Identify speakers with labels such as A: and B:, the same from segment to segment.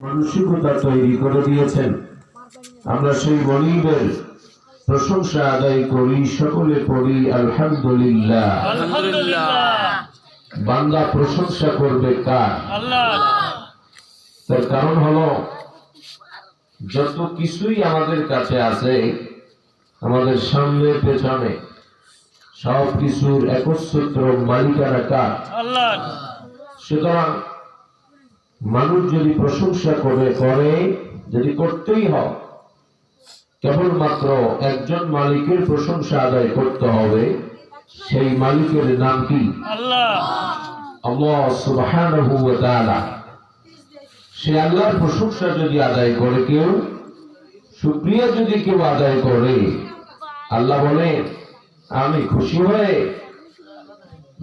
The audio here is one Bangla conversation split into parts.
A: মানসিকতা তৈরি করে দিয়েছেন। আমরা সেই গরিবের প্রশংসা আদায় করি, সকলে পড়ি আলহামদুলিল্লাহ।
B: আলহামদুলিল্লাহ।
A: বান্দা প্রশংসা করবে কার?
B: আল্লাহ।
A: তার কারণ হলো যত কিছুই আমাদের কাছে আছে, আমাদের সামনে পেছনে সব কিছুর একচ্ছত্র মালিকানা কার?
B: আল্লাহ।
A: সুতরাং মানুষ যদি প্রশংসা করে যদি করতেই হয়, কেবলমাত্র একজন মালিকের প্রশংসা আদায় করতে হবে। সেই মালিকের নাম কি?
B: আল্লাহ।
A: আল্লাহ সুবহানাহু ওয়া তাআলা। সে আল্লাহর প্রশংসা যদি আদায় করে কেউ, শুকরিয়া যদি কেউ আদায় করে, আল্লাহ বলে আমি খুশি হয়ে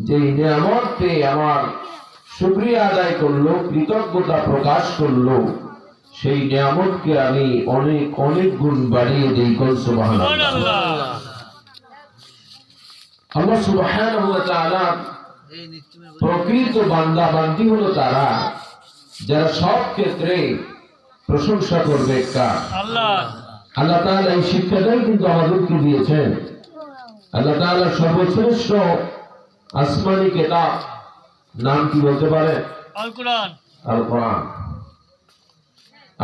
A: যে নিয়ামত পেয়ে আমার শুকরিয়া আদায় করলো, কৃতজ্ঞতা প্রকাশ করলো, সেই নিয়ামতকে আমি অনেক অনেক গুণ বাড়িয়ে দেই। সুবহানাল্লাহ। আল্লাহ সুবহানাহু ওয়া তাআলা প্রকৃত বান্দা বান্দি হলো তারা যারা সব ক্ষেত্রে প্রশংসা করবে কার?
B: আল্লাহ।
A: আল্লাহ তাআলা এই শিক্ষাটাই কিন্তু আমাদেরকে দিয়েছেন। আল্লাহ তাআলা সর্বশ্রেষ্ঠ আসমানি কিতাব নাম কি বলতে পারে?
B: আল কুরআন।
A: আল কোরআন।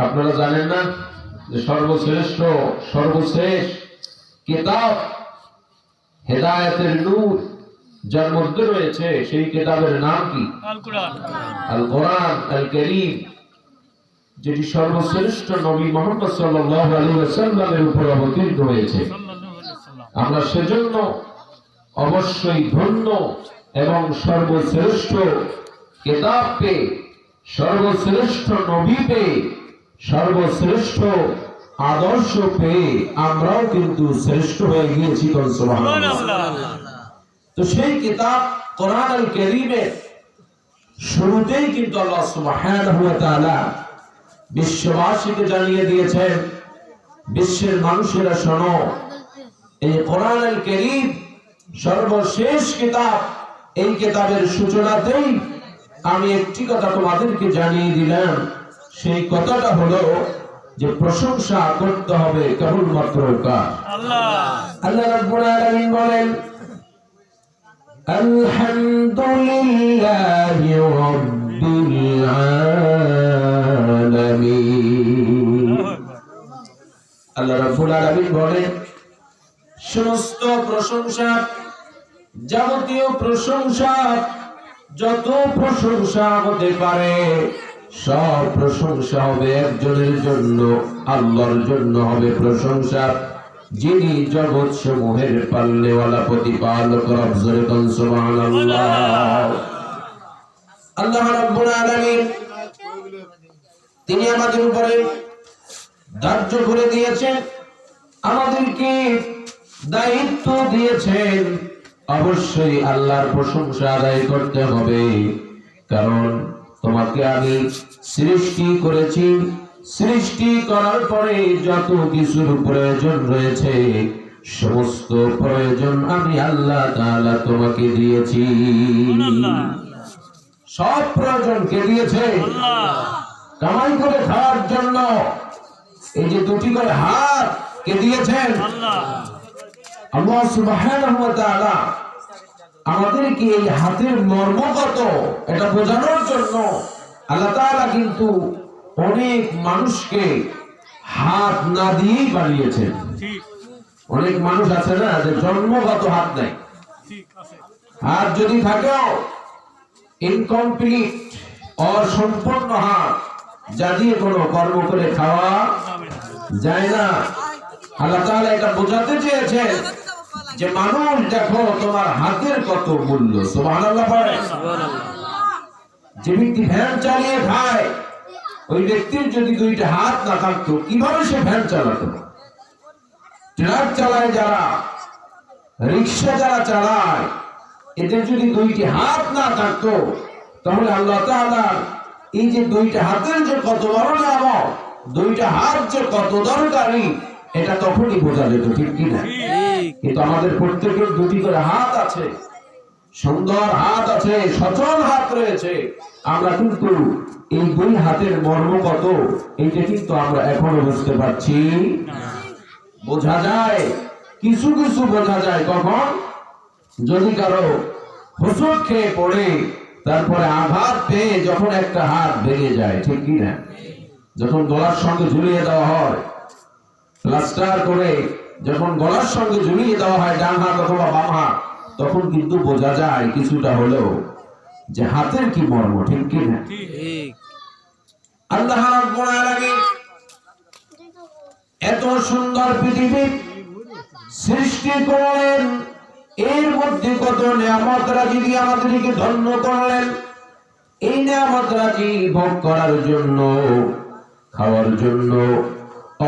A: আপনারা জানেন না যে সর্বশেষ কিতাব হেদায়েতের নূর যার মধ্যে রয়েছে, সেই কিতাবের নাম কি?
B: আল কুরআন।
A: আল কোরআন আল কারীম, যেটি সর্বশ্রেষ্ঠ নবী মুহাম্মদ সাল্লাল্লাহু আলাইহি ওয়াসাল্লামের উপর অবতীর্ণ হয়েছে।
B: সাল্লাল্লাহু আলাইহি ওয়াসাল্লাম।
A: আমরা সেজন্য অবশ্যই ধন্য এবং সর্বশ্রেষ্ঠ কিতাব পেয়ে, সর্বশ্রেষ্ঠ নবী পেয়ে, সর্বশ্রেষ্ঠ আদর্শ পেয়ে আমরাও কিন্তু শ্রেষ্ঠ হয়ে গিয়েছি। সুবহানাল্লাহ। তো সেই কিতাব কোরআন আল কারীমের শুরুতেই কিন্তু আল্লাহ সুবহানাহু ওয়া তাআলা বিশ্ববাসীকে জানিয়ে দিয়েছেন, বিশ্বের মানুষেরা শোনো, এই কোরআন আল কারীম সর্বশেষ কিতাব। এই কিতাবের সূচনাতেই আমি একটি কথা তোমাদেরকে জানিয়ে দিলাম। সেই কথাটা হলো যে প্রশংসা করতে হবে কেবলমাত্র কার?
B: আল্লাহ।
A: আল্লাহ রাব্বুল আলামিন বলেন আলহামদুলিল্লাহি রাব্বিল আলামিন। আল্লাহ রাব্বুল আলামিন বলেন সমস্ত প্রশংসা, যাবতীয় প্রশংসা, যত প্রশংসা হতে পারে সব প্রশংসা হবে একজনের জন্য, আল্লাহর জন্য হবে প্রশংসা, যিনি জগৎ সমূহের পাল্লেওয়ালা প্রতিপালক। রব্বুল সুবহানাল্লাহ। আল্লাহ রাব্বুল আলামিন তিনি আমাদের উপরে ধার্য করে দিয়েছেন, আমাদেরকে দায়িত্ব দিয়েছেন, অবশ্যই আল্লাহর প্রশংসা আদায় করতে হবে। কারণ তোমাকে আমি সৃষ্টি করেছি, সৃষ্টি করার পরে যত কিছুর প্রয়োজন রয়েছে সমস্ত প্রয়োজন আমি আল্লাহ তাআলা তোমাকে দিয়েছি। সব প্রয়োজন কে দিয়েছে?
B: আল্লাহ।
A: কামাই করে খাওয়ার জন্য এই যে দুটি করে হাত কে দিয়েছেন?
B: আল্লাহ।
A: আল্লাহ সুবহানাহু ওয়া তাআলা আমাদেরকে এই হাতের মর্ম কত এটা বোঝানোর জন্য আল্লাহ তাআলা কিন্তু অনেক মানুষকে হাত না দিয়েই বানিয়েছেন।
B: ঠিক।
A: অনেক মানুষ আছে না যে জন্মগত হাত নাই,
B: ঠিক আছে।
A: হাত যদি থাকেও ইনকমপ্লিট, অসম্পূর্ণ হাত, যা দিয়ে কোনো কর্ম করে খাওয়া যায় না। আল্লাহ তাআলা এটা বোঝাতে চেয়েছেন যে মানুষ দেখো তোমার হাতের কত মূল্য। সুবহানাল্লাহ পড়ে। যে ব্যক্তি ভ্যান চালিয়ে খায়, ওই ব্যক্তির যদি দুইটা হাত না থাকতো কিভাবে সে ভ্যান চালাতো? ট্রাক চালায় যারা, রিক্সা যারা চালায়, এদের যদি দুইটি হাত না থাকতো তাহলে আল্লাহ তাআলা এই যে দুইটা হাতের যে কত বড় নিয়ামত, দুইটা হাত যে কত দরকারি, এটা তখনই বোঝা যেত, ঠিক কিনা? কিন্তু আমাদের প্রত্যেকের দুটি করে হাত আছে, সুন্দর হাত আছে, সচল হাত রয়েছে, আমরা কিন্তু এই দুই হাতের মর্ম কত এইটা কিন্তু আমরা এখনো বুঝতে পারছি বোঝা যায় কিছু কিছু বোঝা যায় কখন যদি কারো হোঁচট খেয়ে পড়ে তারপরে আঘাত পেয়ে যখন একটা হাত ভেঙে যায় ঠিক কি না যখন গলার সঙ্গে ঝুলিয়ে দেওয়া হয় প্লাস্টার করে যখন গলার সঙ্গে ঝুলিয়ে দেওয়া হয় ডান হাত অথবা বাম হাত তখন কিন্তু বোঝা যায় কিছুটা হলেও যে হাতের কি মর্ম ঠিক কি না আল্লাহ রাব্বুল আলামিন এত সুন্দর পৃথিবী সৃষ্টি করলেন এর মধ্যে কত নিয়ামত রাজি দিয়ে আমাদেরকে ধন্য করলেন এই নিয়ামত রাজি ভোগ করার জন্য খাওয়ার জন্য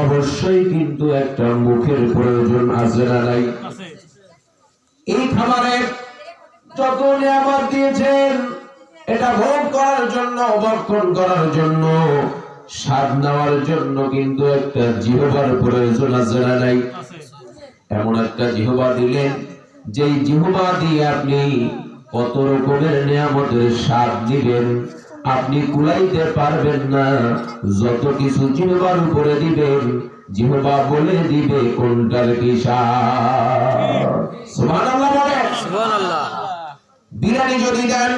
A: অবশ্যই কিন্তু একটা মুখের প্রয়োজন আছে না নাই
B: আছে
A: এই খাবারের যত নিয়ামত দিয়েছেন এটা ভোগ করার জন্য ভক্ষণ করার জন্য স্বাদ নেওয়ার জন্য কিন্তু একটা জিহ্বার প্রয়োজন আছে না নাই
B: আছে
A: এমন একটা জিহ্বা দিলেন যেই জিহ্বা দিয়ে আপনি কত রকমের নিয়ামতের স্বাদ দিবেন আপনি কুলাইতে পারবেন না যত কিছু জিহ্বার উপরে দিবেন জিহ্বা বলে দিবে কোনটার কি স্বাদ সুবহানাল্লাহ বলেন
C: সুবহানাল্লাহ
A: বিরিয়ানি যদি দেন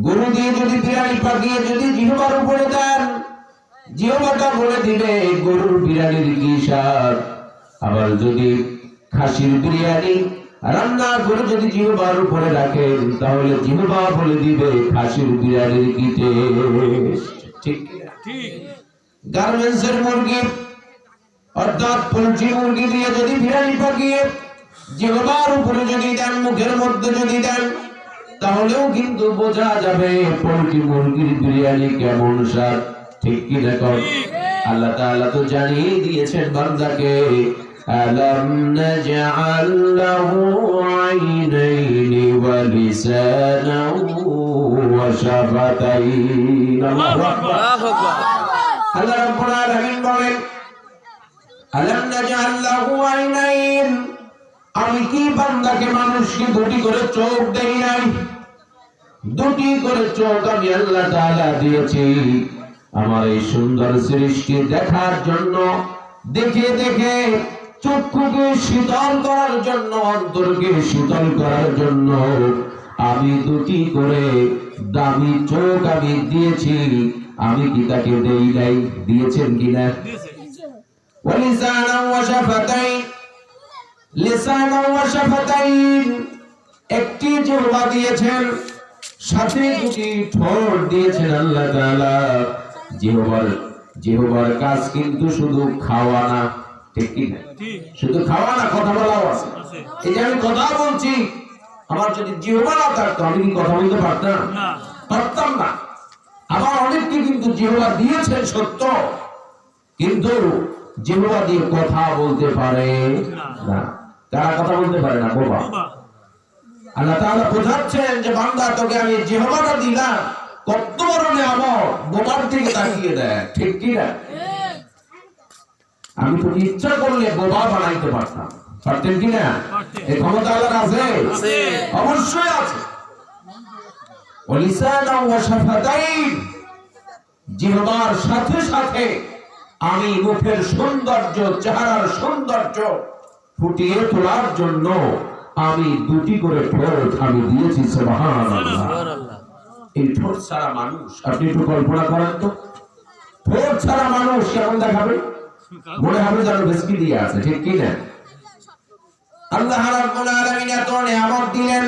A: গরু দিয়ে যদি বিরিয়ানি পাকিয়ে যদি জিহ্বার উপরে দেন জিহ্বাটা বলে দিবে গরুর বিরিয়ানির কি স্বাদ আবার যদি খাসির বিরিয়ানি রান্না করে যদি জিহ্বার উপরে রাখেন তাহলে জিহ্বা বলে দিবে খাসির বিরিয়ানির কি টেস্ট ঠিক কিনা
B: ঠিক
A: গার্মেন্টসের মুরগি অর্থাৎ পোল্ট্রি মুরগি দিয়ে যদি বিরিয়ানি পাকিয়ে জিহ্বার উপরে যদি দেন মুখের মধ্যে যদি দেন তাহলেও কিন্তু বোঝা যাবে পোল্ট্রি মুরগির বিরিয়ানি কেমন স্বাদ ঠিক কি দেখো আল্লাহ তাআলা তো জানিয়ে দিয়েছেন বান্দাকে আলাম নাজআল লাহু আইনাইনি ওয়া লিসানান ওয়া শাফাতাইন আল্লাহু আকবার
C: আল্লাহু আকবার
A: আল্লাহ রাব্বুল আলামিন বলেন আলাম নাজআল লাহু আইনাইন আমি কি বান্দাকে মানুষকে দুটি করে চোখ দেই নাই দুটি করে চোখ আমি আল্লাহ তাআলা দিয়েছি আমার এই সুন্দর সৃষ্টি দেখার জন্য দেখে দেখে চক্ষুকে শীতল করার জন্য অন্তরকে শীতল করার জন্য আমি দুটি করে দামি চোখ আমি দিয়েছি আমি কি তাকে দেই নাই দিয়েছেন কিনা
B: দিয়েছে
A: ওয়ালিসানা ওয়া শাফাতাইন লিসানা ওয়া শাফাতাইন একটি জিহ্বা দিয়েছেন সাথে দুটি ঠোঁট দিয়েছেন আল্লাহ তাআলা জিহ্বার কাজ কিন্তু শুধু খাওয়া না ঠিক কি না
B: ঠিক
A: শুধু খাওয়া না কথা বলাও আছে
B: আছে
A: এই যে আমি কথা বলছি আমার যদি জিহ্বা না থাকতো আমি কি কথা বলতে পারতাম
B: না
A: পারতাম না আবার অনেককে কিন্তু জিহ্বা দিয়েছেন সত্য কিন্তু জিহ্বা দিয়ে কথা বলতে পারে না তারা কথা বলতে পারে না বোবা
B: বাবা
A: আল্লাহ তাআলা বোঝাচ্ছেন যে বান্দা তোকে আমি জিহ্বাটা দিলাম কত বড় নিয়ামত বোবার দিকে তাকিয়ে দেয় ঠিক কি না আমি তো ইচ্ছা করলে বোবা বানাইতে পারতাম পারতেন কি না
B: পারতেন।
A: এই ক্ষমতা আল্লাহর আছে
C: আছে।
A: অবশ্যই আছে ওয়ালিসানা ওয়া শাফাতাইন জিহ্বার সাথে সাথে আমি মুখের সৌন্দর্য চেহারার সৌন্দর্য ফুটিয়ে তোলার জন্য আমি দুটি করে ঠোঁট আমি দিয়েছি সুবহানাল্লাহ
C: সুবহানাল্লাহ
A: এই ঠোঁট ছাড়া মানুষ আপনি একটু কল্পনা করেন তো ঠোঁট ছাড়া মানুষ কেমন দেখাবে মনে হবে যেন বেসকি দিয়ে আছে ঠিক কি না আল্লাহ রাব্বুল আলামিন এত নিয়ামত দিলেন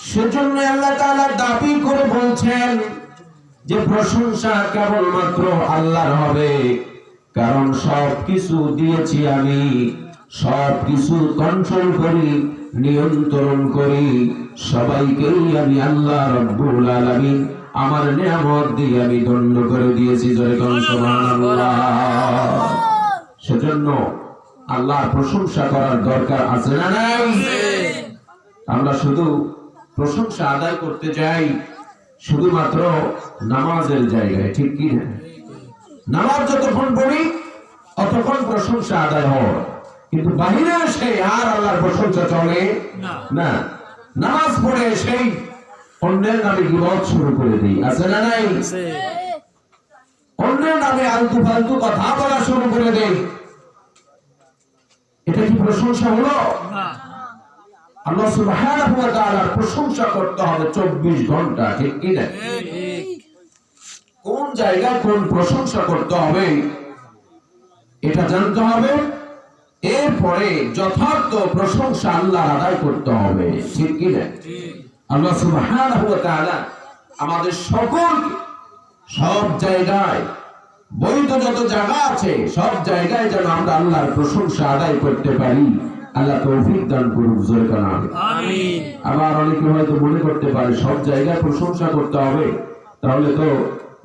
A: সেজন্য আল্লাহ তাআলা দাবি করে বলছেন যে প্রশংসা কেবলমাত্র আল্লাহর হবে কারণ সবকিছু দিয়েছি আমি সবকিছু কন্ট্রোল করি নিয়ন্ত্রণ করি সবাইকেই আমি আল্লাহ রাব্বুল আলামিন আমার নিয়ামত দিয়ে আমি ধন্য করে দিয়েছি জয় কোন সুবহানাল্লাহ সেজন্য আল্লাহর প্রশংসা করার দরকার আছে না নাই আমরা শুধু প্রশংসা আদায় করতে যাই শুধুমাত্র নামাজের জায়গায় ঠিক কি না নামাজ যতক্ষণ পড়ি ততক্ষণ প্রশংসা আদায় হয় কিন্তু বাহিরে এসে আর আল্লাহর প্রশংসা চলে
B: না
A: না নামাজ পড়ে সেই অন্যের নামে গীবত শুরু করে দেই, আছে না নাই? অন্যের নামে আলতু ফালতু কথা বলা শুরু করে দেই, এটা কি প্রশংসা হলো?
B: না।
A: আল্লাহ সুবহানাহু ওয়া তাআলার প্রশংসা করতে হবে 24 ঘন্টা, ঠিক কি না? কোন জায়গায় কোন প্রশংসা করতে হবে এটা জানতে হবে, এরপরে যথার্থ প্রশংসা আল্লাহর আদায় করতে হবে, ঠিক কি না? আল্লাহ সুবহানাহু ওয়া তাআলা আমাদের সকলকে সব জায়গায়, বৈধ যত জায়গা আছে সব জায়গায় যেন আমরা আল্লাহর প্রশংসা আদায় করতে পারি, আল্লাহ তৌফিক দান করুক, জোরে কানা আমিন। আবার অনেকে হয়তো মনে করতে পারে সব জায়গায় প্রশংসা করতে হবে, তাহলে তো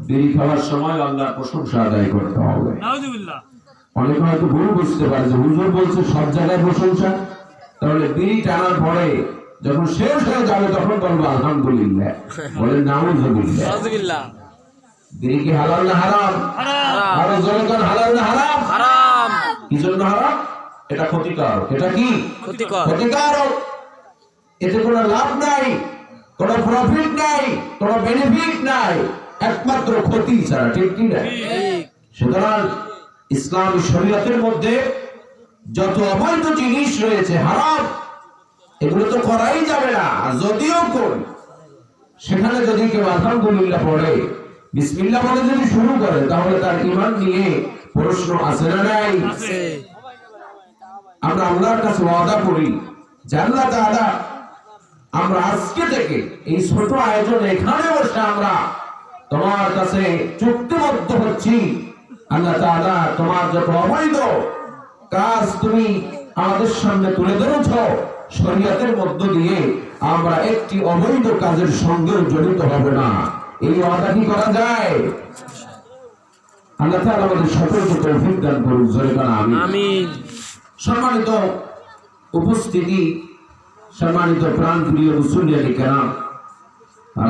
A: বিড়ি খাওয়ার সময় আল্লাহর প্রশংসা আদায় করতে হবে।
B: নাউজুবিল্লাহ।
A: অনেকে হয়তো ভুল বুঝতে পারে যে হুজুর বলছে সব জায়গায় প্রশংসা, তাহলে বিড়ি টানার পরে যখন শেষ হয়ে যাবে তখন বলবো আলহামদুলিল্লাহ, বলেন নাউজুবিল্লাহ। বিড়ি কি হালাল না হারাম?
B: হারাম।
A: আরো জোরে বলেন হালাল না হারাম?
C: হারাম।
A: কি জন্য হারাম? এটা ক্ষতিকারক। এটা কি ক্ষতিকারক? এতে কোনো লাভ নাই, কোনো প্রফিট নাই, কোনো বেনিফিট নাই, একমাত্র ক্ষতি ছাড়া, ঠিক কি না? সুতরাং ইসলামী শরীয়তের মধ্যে যত অবৈধ জিনিস রয়েছে হারাম, এগুলো তো করাই যাবে না। আর যদিও করি, সেখানে যদি কেউ আলহামদুলিল্লাহ পড়ে, বিসমিল্লাহ বলে যদি শুরু করে, তাহলে তার ঈমান নিয়ে প্রশ্ন আছে না নাই? আমরা আল্লাহর কাছে ওয়াদা করি যে আল্লাহ তাআলা, আমরা আজকে থেকে এই ছোট আয়োজন এখানে বসে আমরা তোমার কাছে চুক্তিবদ্ধ হচ্ছি, আল্লাহ তাআলা তোমার যত অবৈধ কাজ তুমি আমাদের সামনে তুলে ধরেছ, শরীয়তের মধ্য দিয়ে আমরা একটি অবৈধ কাজের সঙ্গে জড়িত হবে না, এই ওয়াদা কি করা যায়? আল্লাহ তাআলা আমাদের সকলকে তৌফিক দান করুন, জোরে বলেন আমিন। সম্মানিত উপস্থিতি, সম্মানিত প্রাণপ্রিয় মুসল্লিয়ানে কেরাম,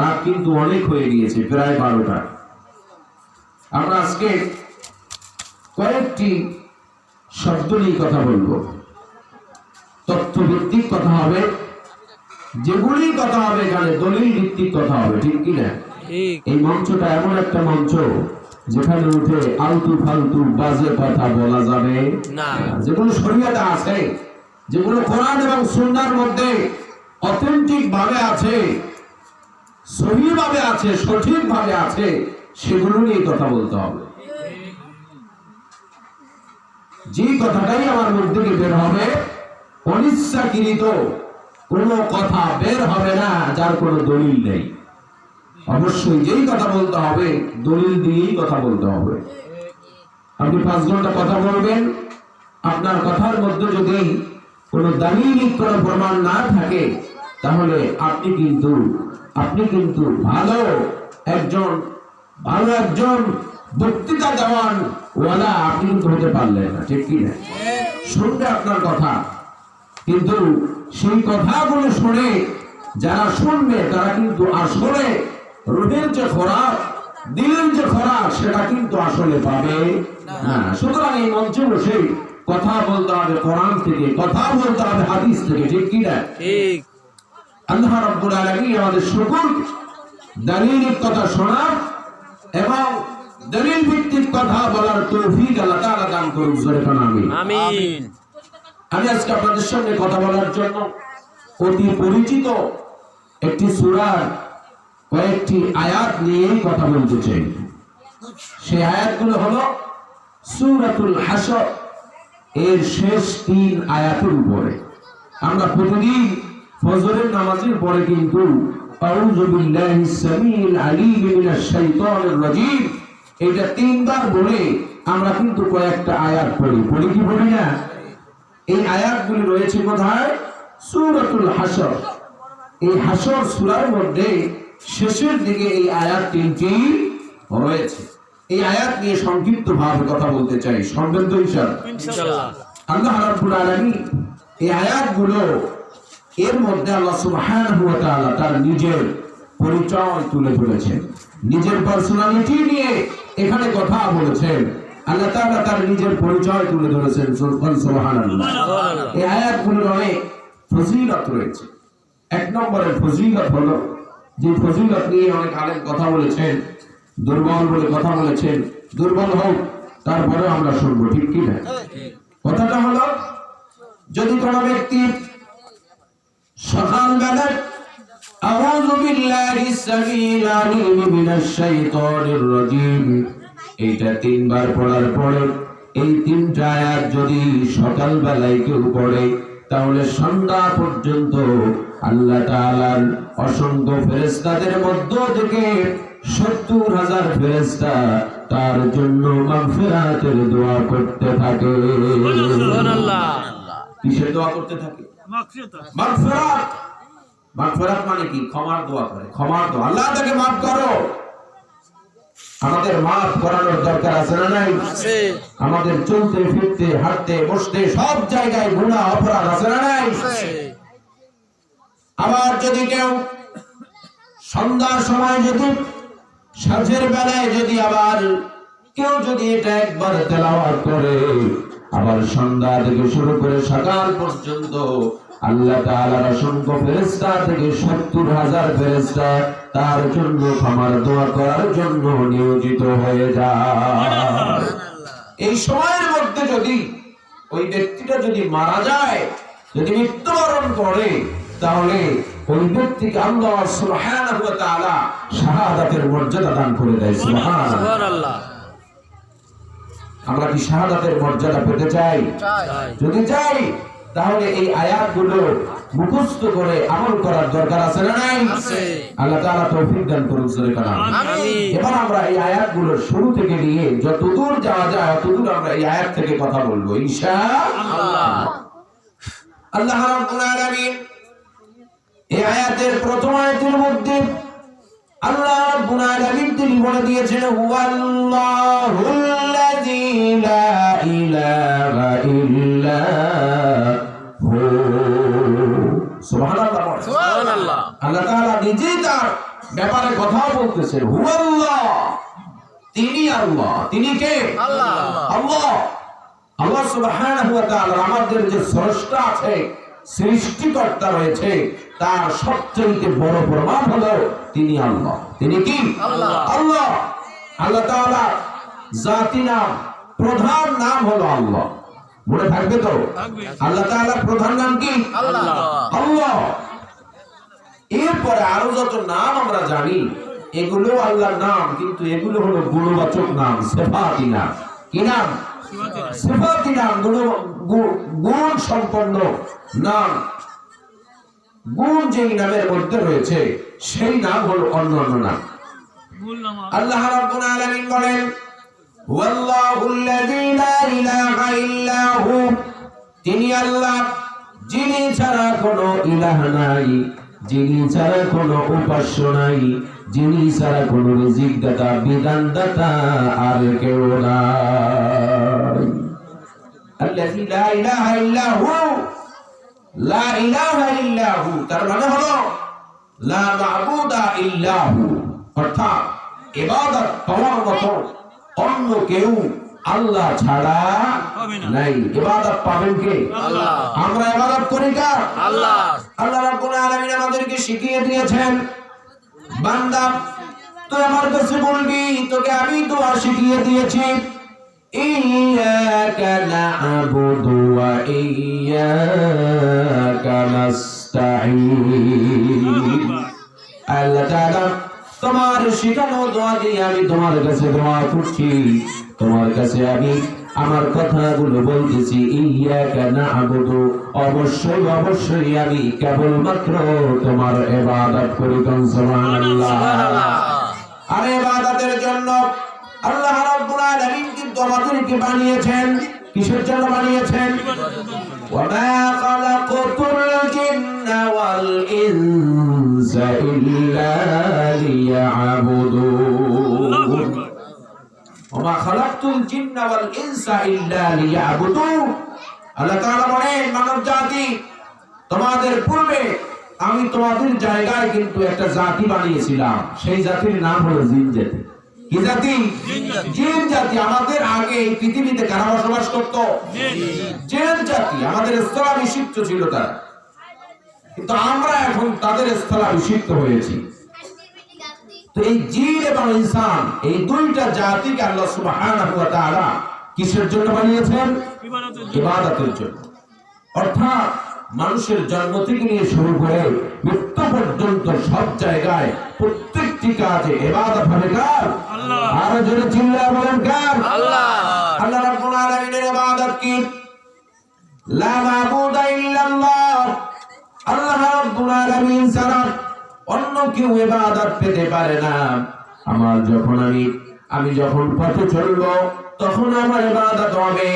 A: রাত কিন্তু অনেক হয়ে গিয়েছে, প্রায় 12টা। আমরা আজকে কয়েকটি শব্দ নিয়ে কথা বলবো, তথ্যভিত্তিক কথা হবে, যেগুলি কথা হবে এখানে দলিল ভিত্তিক কথা হবে, ঠিক কিনা? এই মঞ্চটা এমন একটা মঞ্চ যেখানে উঠে আলতু ফালতু বাজে কথা বলা যাবে না। যেগুলো শরীয়তে আছে, যেগুলো কোরআন এবং সুন্নাহর মধ্যে অথেন্টিক ভাবে আছে, সহিহ ভাবে আছে, সঠিক ভাবে আছে, সেগুলো নিয়ে কথা বলতে হবে। যে কথাটাই আমার মুখ থেকে বের হবে, অনিচ্ছাকৃত কোনো কথা বের হবে না যার কোনো দলিল নেই। অবশ্যই যেই কথা বলতে হবে দলিল দিয়েই কথা বলতে হবে। আপনি 5 ঘন্টা কথা বলবেন, আপনার কথার মধ্যে যদি কোনো দলিল, কোনো প্রমাণ না থাকে, তাহলে আপনি কিন্তু ভালো একজন বক্তৃতা দেওয়ান ওয়ালা আপনি কিন্তু হতে পারলেন না, ঠিক কি না? শুনবে আপনার কথা, কিন্তু সেই কথাগুলো শুনে যারা শুনবে তারা কিন্তু আসলে রুহের যে খোরাক, দিলের যে খোরাক, সেটা কিন্তু আসলে পাবে না। সুতরাং এই মঞ্চে বসে কথা বলতে হবে কোরআন থেকে, কথা বলতে হবে হাদিস থেকে, ঠিক কি না? ঠিক। আল্লাহ রাব্বুল আলামিন আমাদের সকল দলিলের কথা শোনার এবং দলিল ভিত্তিক কথা বলার তৌফিক আল্লাহ তাআলা দান করুন, জোরে বলেন আমিন। আমি আজকে আপনাদের সঙ্গে কথা বলার জন্য অতি পরিচিত একটি সূরার কয়েকটি আয়াত নিয়ে কথা বলতে চাই। সেই আয়াতগুলো হলো সূরাতুল হাসর এর শেষ 3 আয়াতের উপরে। আমরা প্রতিদিন ফজরের নামাজের পরে কিন্তু আউযু বিল্লাহিস সামিউল আলিম মিনাশ শাইতানির রাজীম এটা 3 বার বলে আমরা কিন্তু কয়েকটা আয়াত পড়ি কি পড়ি না? এই আয়াতগুলি রয়েছে কোথায়? সূরাতুল হাসর। এই হাসর সূরার মধ্যে শেষের দিকে এই আয়াত 3টি রয়েছে। এই আয়াত নিয়ে সংক্ষিপ্ত ভাবে কথা বলতে চাই, শুনবেন তো ইনশাআল্লাহ? আল্লাহ রাব্বুল আলামিন এই আয়াতগুলো এর মধ্যে আল্লাহ সুবহানাহু ওয়া তাআলা তার নিজের পরিচয় তুলে ধরেছেন, নিজের পার্সোনালিটি নিয়ে এখানে কথা বলেছেন। আল্লাহ তাআলা তার নিজের পরিচয় তুলে ধরেছেন, সুবহানাল্লাহ। এই আয়াতগুলোর অনেক ফজিলত রয়েছে। 1 নম্বরের ফজিলত হলো যে ফজিলত নিয়ে অনেক আলেম কথা বলেছেন, দুর্বল বলে কথা বলেছেন, দুর্বল হোক তারপরে আমরা শুনবো, ঠিক কি না? কথাটা হলো, যদি কোনো ব্যক্তি সকালবেলা আউযু বিল্লাহিস সামিল আলিম মিনাশ শাইতানির রাজিম এইটা 3 বার পড়ার পরে এই 3টা আয়াত যদি সকালবেলায় কেউ পড়ে, তাহলে সন্ধ্যা পর্যন্ত আল্লাহ তাআলার অসংখ্য ফেরেশতাদের মধ্য থেকে 70,000 ফেরেশতা তার জন্য মাগফিরাতের দোয়া করতে থাকে।
B: সুবহানাল্লাহ।
A: কিসের দোয়া করতে থাকে? মাগফিরাত। মাগফিরাত মানে কি? ক্ষমার দোয়া করে, ক্ষমার দোয়া। আল্লাহ তাকে মাফ করো। আমাদের মাফ করানোর দরকার আছে না নাই? আছে। আমাদের চলতে ফিরতে হাঁটতে বসতে সব জায়গায় গুনাহ অপরাধ আছে না নাই? আছে। আবার যদি কেউ সন্ধ্যার সময় যদি সাঁঝের বেলায় যদি আবার কেউ যদি এটা একবার তেলাওয়াত করে, আবার সন্ধ্যা থেকে শুরু করে সকাল পর্যন্ত আল্লাহ তাআলার অসংখ্য ফেরেশতা থেকে 70,000 ফেরেশতা তার জন্য ক্ষমার দোয়া করার জন্য নিয়োজিত হয়ে যায়। এই সময়ের মধ্যে যদি ওই ব্যক্তিটা যদি মারা যায়, যদি মৃত্যুবরণ করে, তাহলে ওই ব্যক্তিকে আল্লাহ সুবহানাহু ওয়া তাআলা শাহাদাতের মর্যাদা দান করে দেয়। সুবহানাল্লাহ। আমরা কি শাহাদাতের মর্যাদা পেতে চাই? যদি চাই, তাহলে এই আয়াতগুলো মুখস্থ করে আমল করার দরকার আছে না নাই? আছে। আল্লাহ তাআলা তৌফিক দান করুন, জোরে কানা আমিন। এবার আমরা এই আয়াতগুলো শুরু থেকে নিয়ে যতদূর যাওয়া যায় ততদূর আমরা এই আয়াত থেকে কথা বলবো ইনশাআল্লাহ। আল্লাহ রাব্বুল আলামিন এই আয়াতের প্রথম আয়াতের মধ্যে আল্লাহ রাব্বুল আলামিন তিনি বলে দিয়েছেন, হুয়াল্লাহুল্লাযী লা ইলাহা ইল্লা হু। সুবহানাল্লাহ। সুবহানাল্লাহ। আল্লাহ তাআলা নিজেই তার ব্যাপারে কথা বলতেছেন, হুয়াল্লাহ, তিনি আল্লাহ। তিনি কে? আল্লাহ। আল্লাহ। আল্লাহ সুবহানাহু ওয়া তাআলা আমাদের যে স্রষ্টা আছে, সৃষ্টিকর্তা রয়েছে, তার সবচেয়ে বড় প্রমাণ হলো তিনি আল্লাহ। তিনি কি? আল্লাহ। আল্লাহ। আল্লাহ তাআলা জাতি নাম, প্রধান নাম হলো আল্লাহ। মনে থাকবে তো? আল্লাহ তাআলার প্রধান নাম কি? আল্লাহ। আল্লাহ। এরপরে আরো যত নাম আমরা জানি, এগুলো আল্লাহর নাম, কিন্তু এগুলো হলো গুণবাচক নাম, সিফাতি নাম। কি নাম? সিফাতি নাম, গুণ সম্পন্ন নাম। গুণ যেই নামের মধ্যে রয়েছে সেই নাম হলো অন্যান্য নাম। আল্লাহ রাব্বুল আলামিন বলেন, হুয়াল্লাহুল্লাযী লা ইলাহা ইল্লা হু, তিনি আল্লাহ, যিনি ছাড়া কোনো ইলাহ নাই, যিনি ছাড়া কোনো উপাস্য নাই, যিনি ছাড়া কোনো রিজিক দাতা, বিধান দাতা আর কেউ নাই। আল্লাযী লা ইলাহা ইল্লা হু, লা ইলাহা ইল্লা হু তার মানে হলো লা মা'বুদা ইল্লা হু, অর্থাৎ ইবাদত পাওয়ার মতো অন্য কেউ আল্লাহ ছাড়া নাই। ইবাদত পাবেন কে? আল্লাহ। আমরা ইবাদত করি কার? আল্লাহ। আল্লাহ রাব্বুল আলামিন আমাদেরকে শিখিয়ে দিয়েছেন, বান্দা তুই আমার কাছে বলবি, তোকে আমি দোয়া শিখিয়ে দিয়েছি, ইয়্যাকা না'বুদু ওয়া ইয়্যাকা নাস্তাঈন। আল্লাহ তাআলা তোমার শিখানো দোয়া দিয়ে আমি তোমার কাছে দোয়া করছি, তোমার কাছে আমি আমার কথাগুলো বলতেছি। ইয়্যাকা না'বুদু, অবশ্যই অবশ্যই আমি কেবলমাত্র তোমার ইবাদত করি। সুবহানাল্লাহ। আর ইবাদতের জন্য আল্লাহ রাব্বুল আলামিন কিন্তু আমাদেরকে বানিয়েছেন। কিসের জন্য বানিয়েছেন? ওয়া মা খালাকাতুল জিন্না ওয়াল ইনসা ইল্লা লিয়া'বুদুন। ওয়া মা খালাকাতুল জিন্না ওয়াল ইনসা ইল্লা লিয়া'বুদুন। আল্লাহ তাআলা বলেন, মানব জাতি, তোমাদের পূর্বে আমি তোমাদের জায়গায় কিন্তু একটা জাতি বানিয়েছিলাম, সেই জাতির নাম হলো জিন জাতি। কি জাতি? জিন জাতি। আমাদের আগে এই পৃথিবীতে কারা বসবাস করত? জিন জাতি। আমাদের স্থলাভিষিক্ত ছিল তারা, কিন্তু আমরা এখন তাদের স্থলাভিষিক্ত হয়েছি। তো এই জিন এবং ইনসান এই দুইটা জাতিকে আল্লাহ সুবহানাহু ওয়া তাআলা কিসের জন্য বানিয়েছেন? ইবাদতের জন্য। অর্থাৎ মানুষের জন্ম থেকে নিয়ে শুরু করে মৃত্যু পর্যন্ত সব জায়গায় প্রত্যেকটি কাজে ইবাদত হবে কার? আল্লাহ। আর জোরে চিল্লায়ে বলেন কার? আল্লাহ। আল্লাহ রাব্বুল আলামিনের ইবাদত কি? লা মাবুদা ইল্লাল্লাহ। আল্লাহ রাব্বুল আলামিন ছাড়া অন্য কেউ ইবাদত পেতে পারে না। আমি যখন পথে চলবো তখন আমার ইবাদত হবে।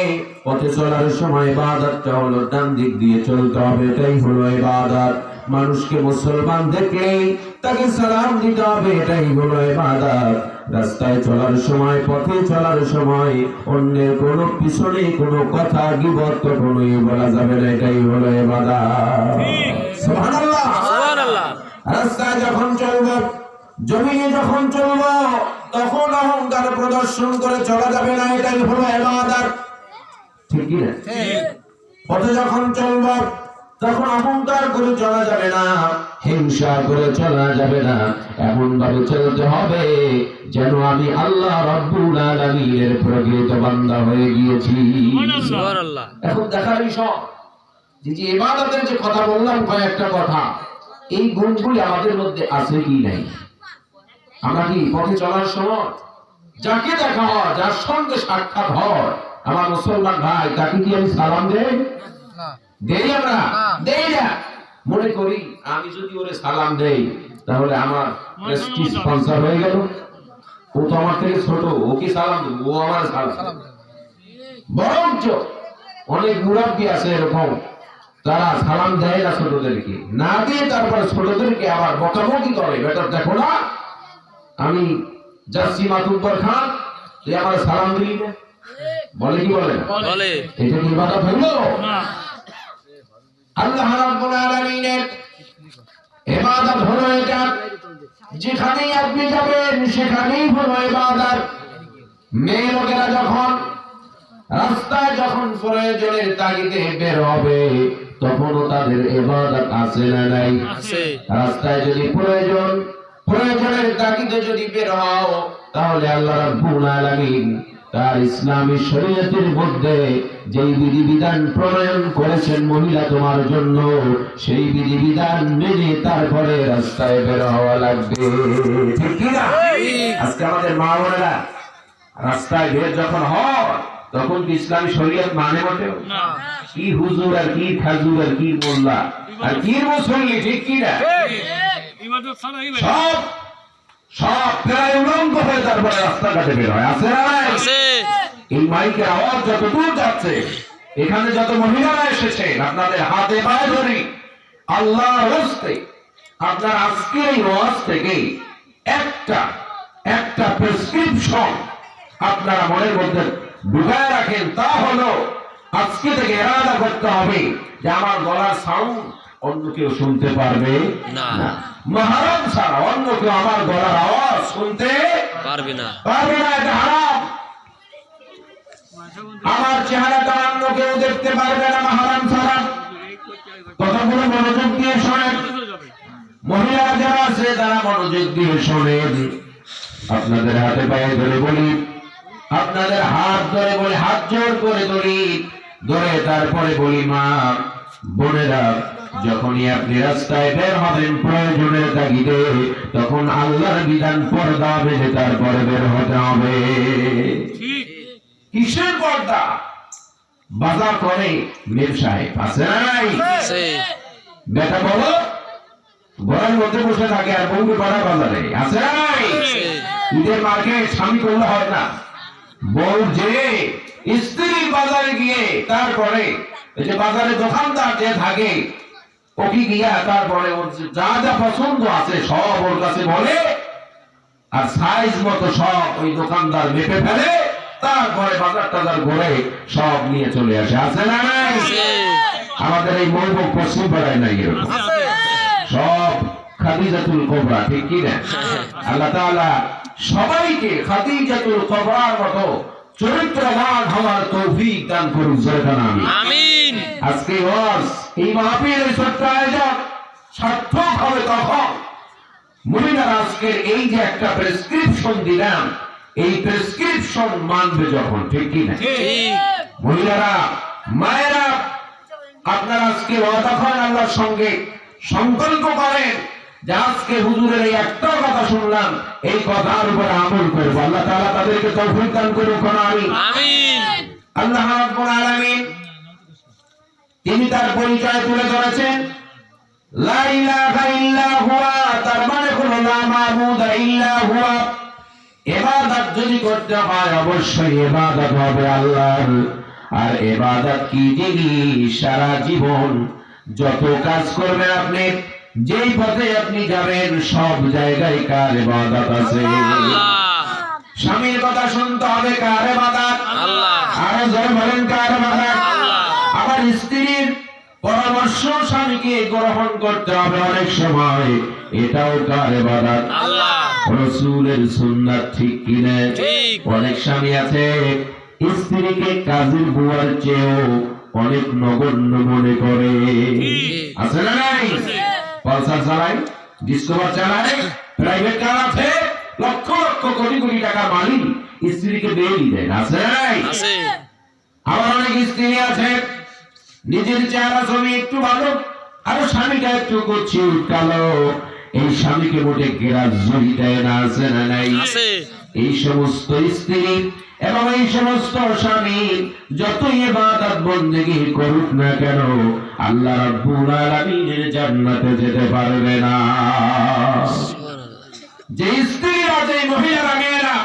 A: পথে চলার সময় ইবাদতটা হলো ডান দিক দিয়ে চলতে হবে, এটাই হলো ইবাদত। মানুষকে মুসলমান দেখলেই তাকে সালাম দিতে হবে, এটাই হলো ইবাদত। রাস্তায় চলার সময়, পথে চলার সময় অন্যের কোনো পিছনে কোনো কথা গীবত কখনোই বলা যাবে না, এটাই হলো ইবাদত। সুবহানাল্লাহ, সুবহানাল্লাহ। রাস্তায় যখন চলবো, জমিনে যখন চলবো, তখন অহংকার প্রদর্শন করে চলা যাবে না, এটাই হলো ইবাদত। ঠিক কি না? পথে যখন চলবো তখন অহংকার করে চলা যাবে না, হিংসা করে চলা যাবে না। এমন ভাবে চলতে হবে যেন আমি আল্লাহ রাব্বুল আলামিনের প্রকৃত বান্দা হয়ে গিয়েছি। সুবহানাল্লাহ। এখন দেখার বিষয় যে ইবাদতের যে কথা বললাম, কয়েকটা কথা, এই গুণগুলি আমাদের মধ্যে আছে কি নাই? আমরা কি পথে চলার সময় যাকে দেখা হয়, যার সঙ্গে সাক্ষাৎ হয়, আমার মুসলমান ভাই, তাকে কি আমি সালাম দেই? দেই? আমরা দেই না। মনে করি আমি যদি ওরে সালাম দেই তাহলে আমার প্রেস্টিজ স্পন্সর হয়ে গেল, ও তো আমার থেকে ছোট, ও কি সালাম দেব? ও আমার সালাম। বরঞ্চ অনেক মুরাব্বি আছে এরকম, তারা সালাম দেয় না ছোটদেরকে, না দিয়ে তারপরে ছোটদেরকে আবার বকাবকি করে, বেটা দেখো না আমি যাচ্ছি মাতুব্বর খান, তুই আমার সালাম দিলি না। বলে কি বলে না? বলে। এটা কি ইবাদত হলো? না। আল্লাহ রাব্বুল আলামিনের ইবাদত হলো এটা, যেখানেই আপনি যাবেন সেখানেই হলো ইবাদত। মেয়ে লোকেরা যখন রাস্তায় যখন প্রয়োজনের তাগিদে বের হবে তখনও তাদের ইবাদত আছে না নাই? আছে। রাস্তায় যদি প্রয়োজনের তাগিদে যদি বের হও তাহলে আল্লাহ রাব্বুল আলামিন তার ইসলামী শরীয়তের মধ্যে যেই বিধিবিধান প্রণয়ন করেছেন মহিলা তোমার জন্য, সেই বিধিবিধান মেনে তারপরে রাস্তায় বের হওয়া লাগবে। ঠিক কি না? আজকে আমাদের মা বোনেরা রাস্তায় বের যখন হয় তখন কি ইসলামী শরীয়ত মানে মোটেও না? কি হুজুর আর কি খাজুর আর কি মোল্লা আর কি মুসল্লি, ঠিক কি না? সব প্রায় উলঙ্গ হয়ে তারপরে রাস্তাঘাটে বের হয়। আছে না? এই মাইকের আওয়াজ যত দূর যাচ্ছে, এখানে যত মহিলারা এসেছেন, আপনাদের হাতে পায়ে ধরি আল্লাহর হস্তে আপনার আজকের এই ওয়াজ থেকে একটা প্রেসক্রিপশন আপনারা মনের মধ্যে ঢুকায় রাখেন। তা হলো আজকে থেকে ইরাদা করতে হবে যে আমার গলার সাউন্ড অন্য কেউ শুনতে পারবে না। মাহরাম ছাড়া অন্য কেউ আমার গলার আওয়াজ শুনতে পারবে না। এটা হারাম। আমার চেহারাটা অন্য কেউ দেখতে পারবে না মাহরাম ছাড়া। কথাগুলো মনোযোগ দিয়ে শোনেন। মহিলারা যারা আছে তারা মনোযোগ দিয়ে শোনেন। আপনাদের হাতে পায়ে ধরে বলি, আপনাদের হাত ধরে বলি, হাত জোর করে ধরে তারপরে বলি, মা বোনেরা, যখনই আপনি রাস্তায় বের হবেন প্রয়োজনের তাগিদে, তখন আল্লাহর বিধান পর্দা বেঁধে তারপরে বের হতে হবে। কিসের পর্দা? বাজার করে মেম সাহেব আছে নাই? বেটা বলো ঘরের মধ্যে বসে থাকে আর বউকে পাড়া বাজারে আছে নাই? ঈদের মার্কেট স্বামী করলে হয় না, বউ যে স্ত্রী বাজারে গিয়ে তারপরে এই যে বাজারে দোকানদার যে থাকে ওকে গিয়া তারপরে যা যা পছন্দ আছে সব ওর কাছে বলে, আর সাইজ মতো সব ওই দোকানদার মেপে ফেলে, তারপরে বাজার টাজার ঘুরে সব নিয়ে চলে আসে। আছে না নাই? আমাদের এই মৌবক পশ্চিম পাড়ায় নাই এরকম, সব খাদিজাতুল কুবরা, ঠিক কি না? আল্লাহ তাআলা সবাইকে খাদিজাতুল কুবরার মতো চরিত্রবান হওয়ার তৌফিক দান করুন। আমিন। আজকে ওয়াজ এই মাহফিলের ছোট্ট আয়োজন সার্থক হবে তখন মহিলারা আজকের এই যে একটা প্রেসক্রিপশন দিলাম, এই প্রেসক্রিপশন মানবে যখন, ঠিক কি না? মহিলারা, মায়েরা, আপনারা আজকে ওয়াদা করেন আল্লাহর সঙ্গে, সংকল্প করেন যে আজকে হুজুরের এই একটা কথা শুনলাম, এই কথার উপর আমল করব। আল্লাহ তাআলা তাদেরকে তৌফিক দান করুন, আমিন। আল্লাহ রাব্বুল আলামিন তিনি তার পরিচয় তুলে ধরেছেন, লা ইলাহা ইল্লা হুয়া, তার মানে হলো লা মাবুদা ইল্লা হুয়া। ইবাদত যদি করতে হয় অবশ্যই ইবাদত হবে আল্লাহর। আর ইবাদত কি জিনিস? সারা জীবন যত কাজ করবেন আপনি, যেই পথে আপনি যাবেন, সব জায়গায় কার ইবাদত আছে? স্বামীর কথা শুনতে হবে, কার ইবাদত? আল্লাহ। আর জোরে বলেন, কার ইবাদত? আল্লাহ। আবার স্ত্রীর পরামর্শ স্বামীকে গ্রহণ করতে হবে অনেক সময়, এটাও কার ইবাদত? আল্লাহ। রাসূলের সুন্নাত, ঠিক কি না? অনেক স্বামী আছে স্ত্রীকে কাজের বুয়ার চেয়েও অনেক নগণ্য মনে করে, আছে না নাই? পালসার চালায়, ডিসকভার চালায়, প্রাইভেট কার আছে, লক্ষ লক্ষ কোটি কোটি টাকা মালিক, স্ত্রীকে বেলি দেয়, আছে না নাই? আবার অনেক স্ত্রী আছে নিজের চেহারা ছবি একটু ভালো, আর স্বামীটা একটু কুৎসিত কালো, এই স্বামীকে মোটে গ্রাহ্যই দেয় না, আছে না নাই? এই সমস্ত স্ত্রী এবং এই সমস্ত স্বামী যতই ইবাদত বন্দেগী করুক না কেন, আল্লাহ রাব্বুল আলামিনের জান্নাতে যেতে পারবে না। যে স্ত্রীরা, যে মহিলারা, মেয়েরা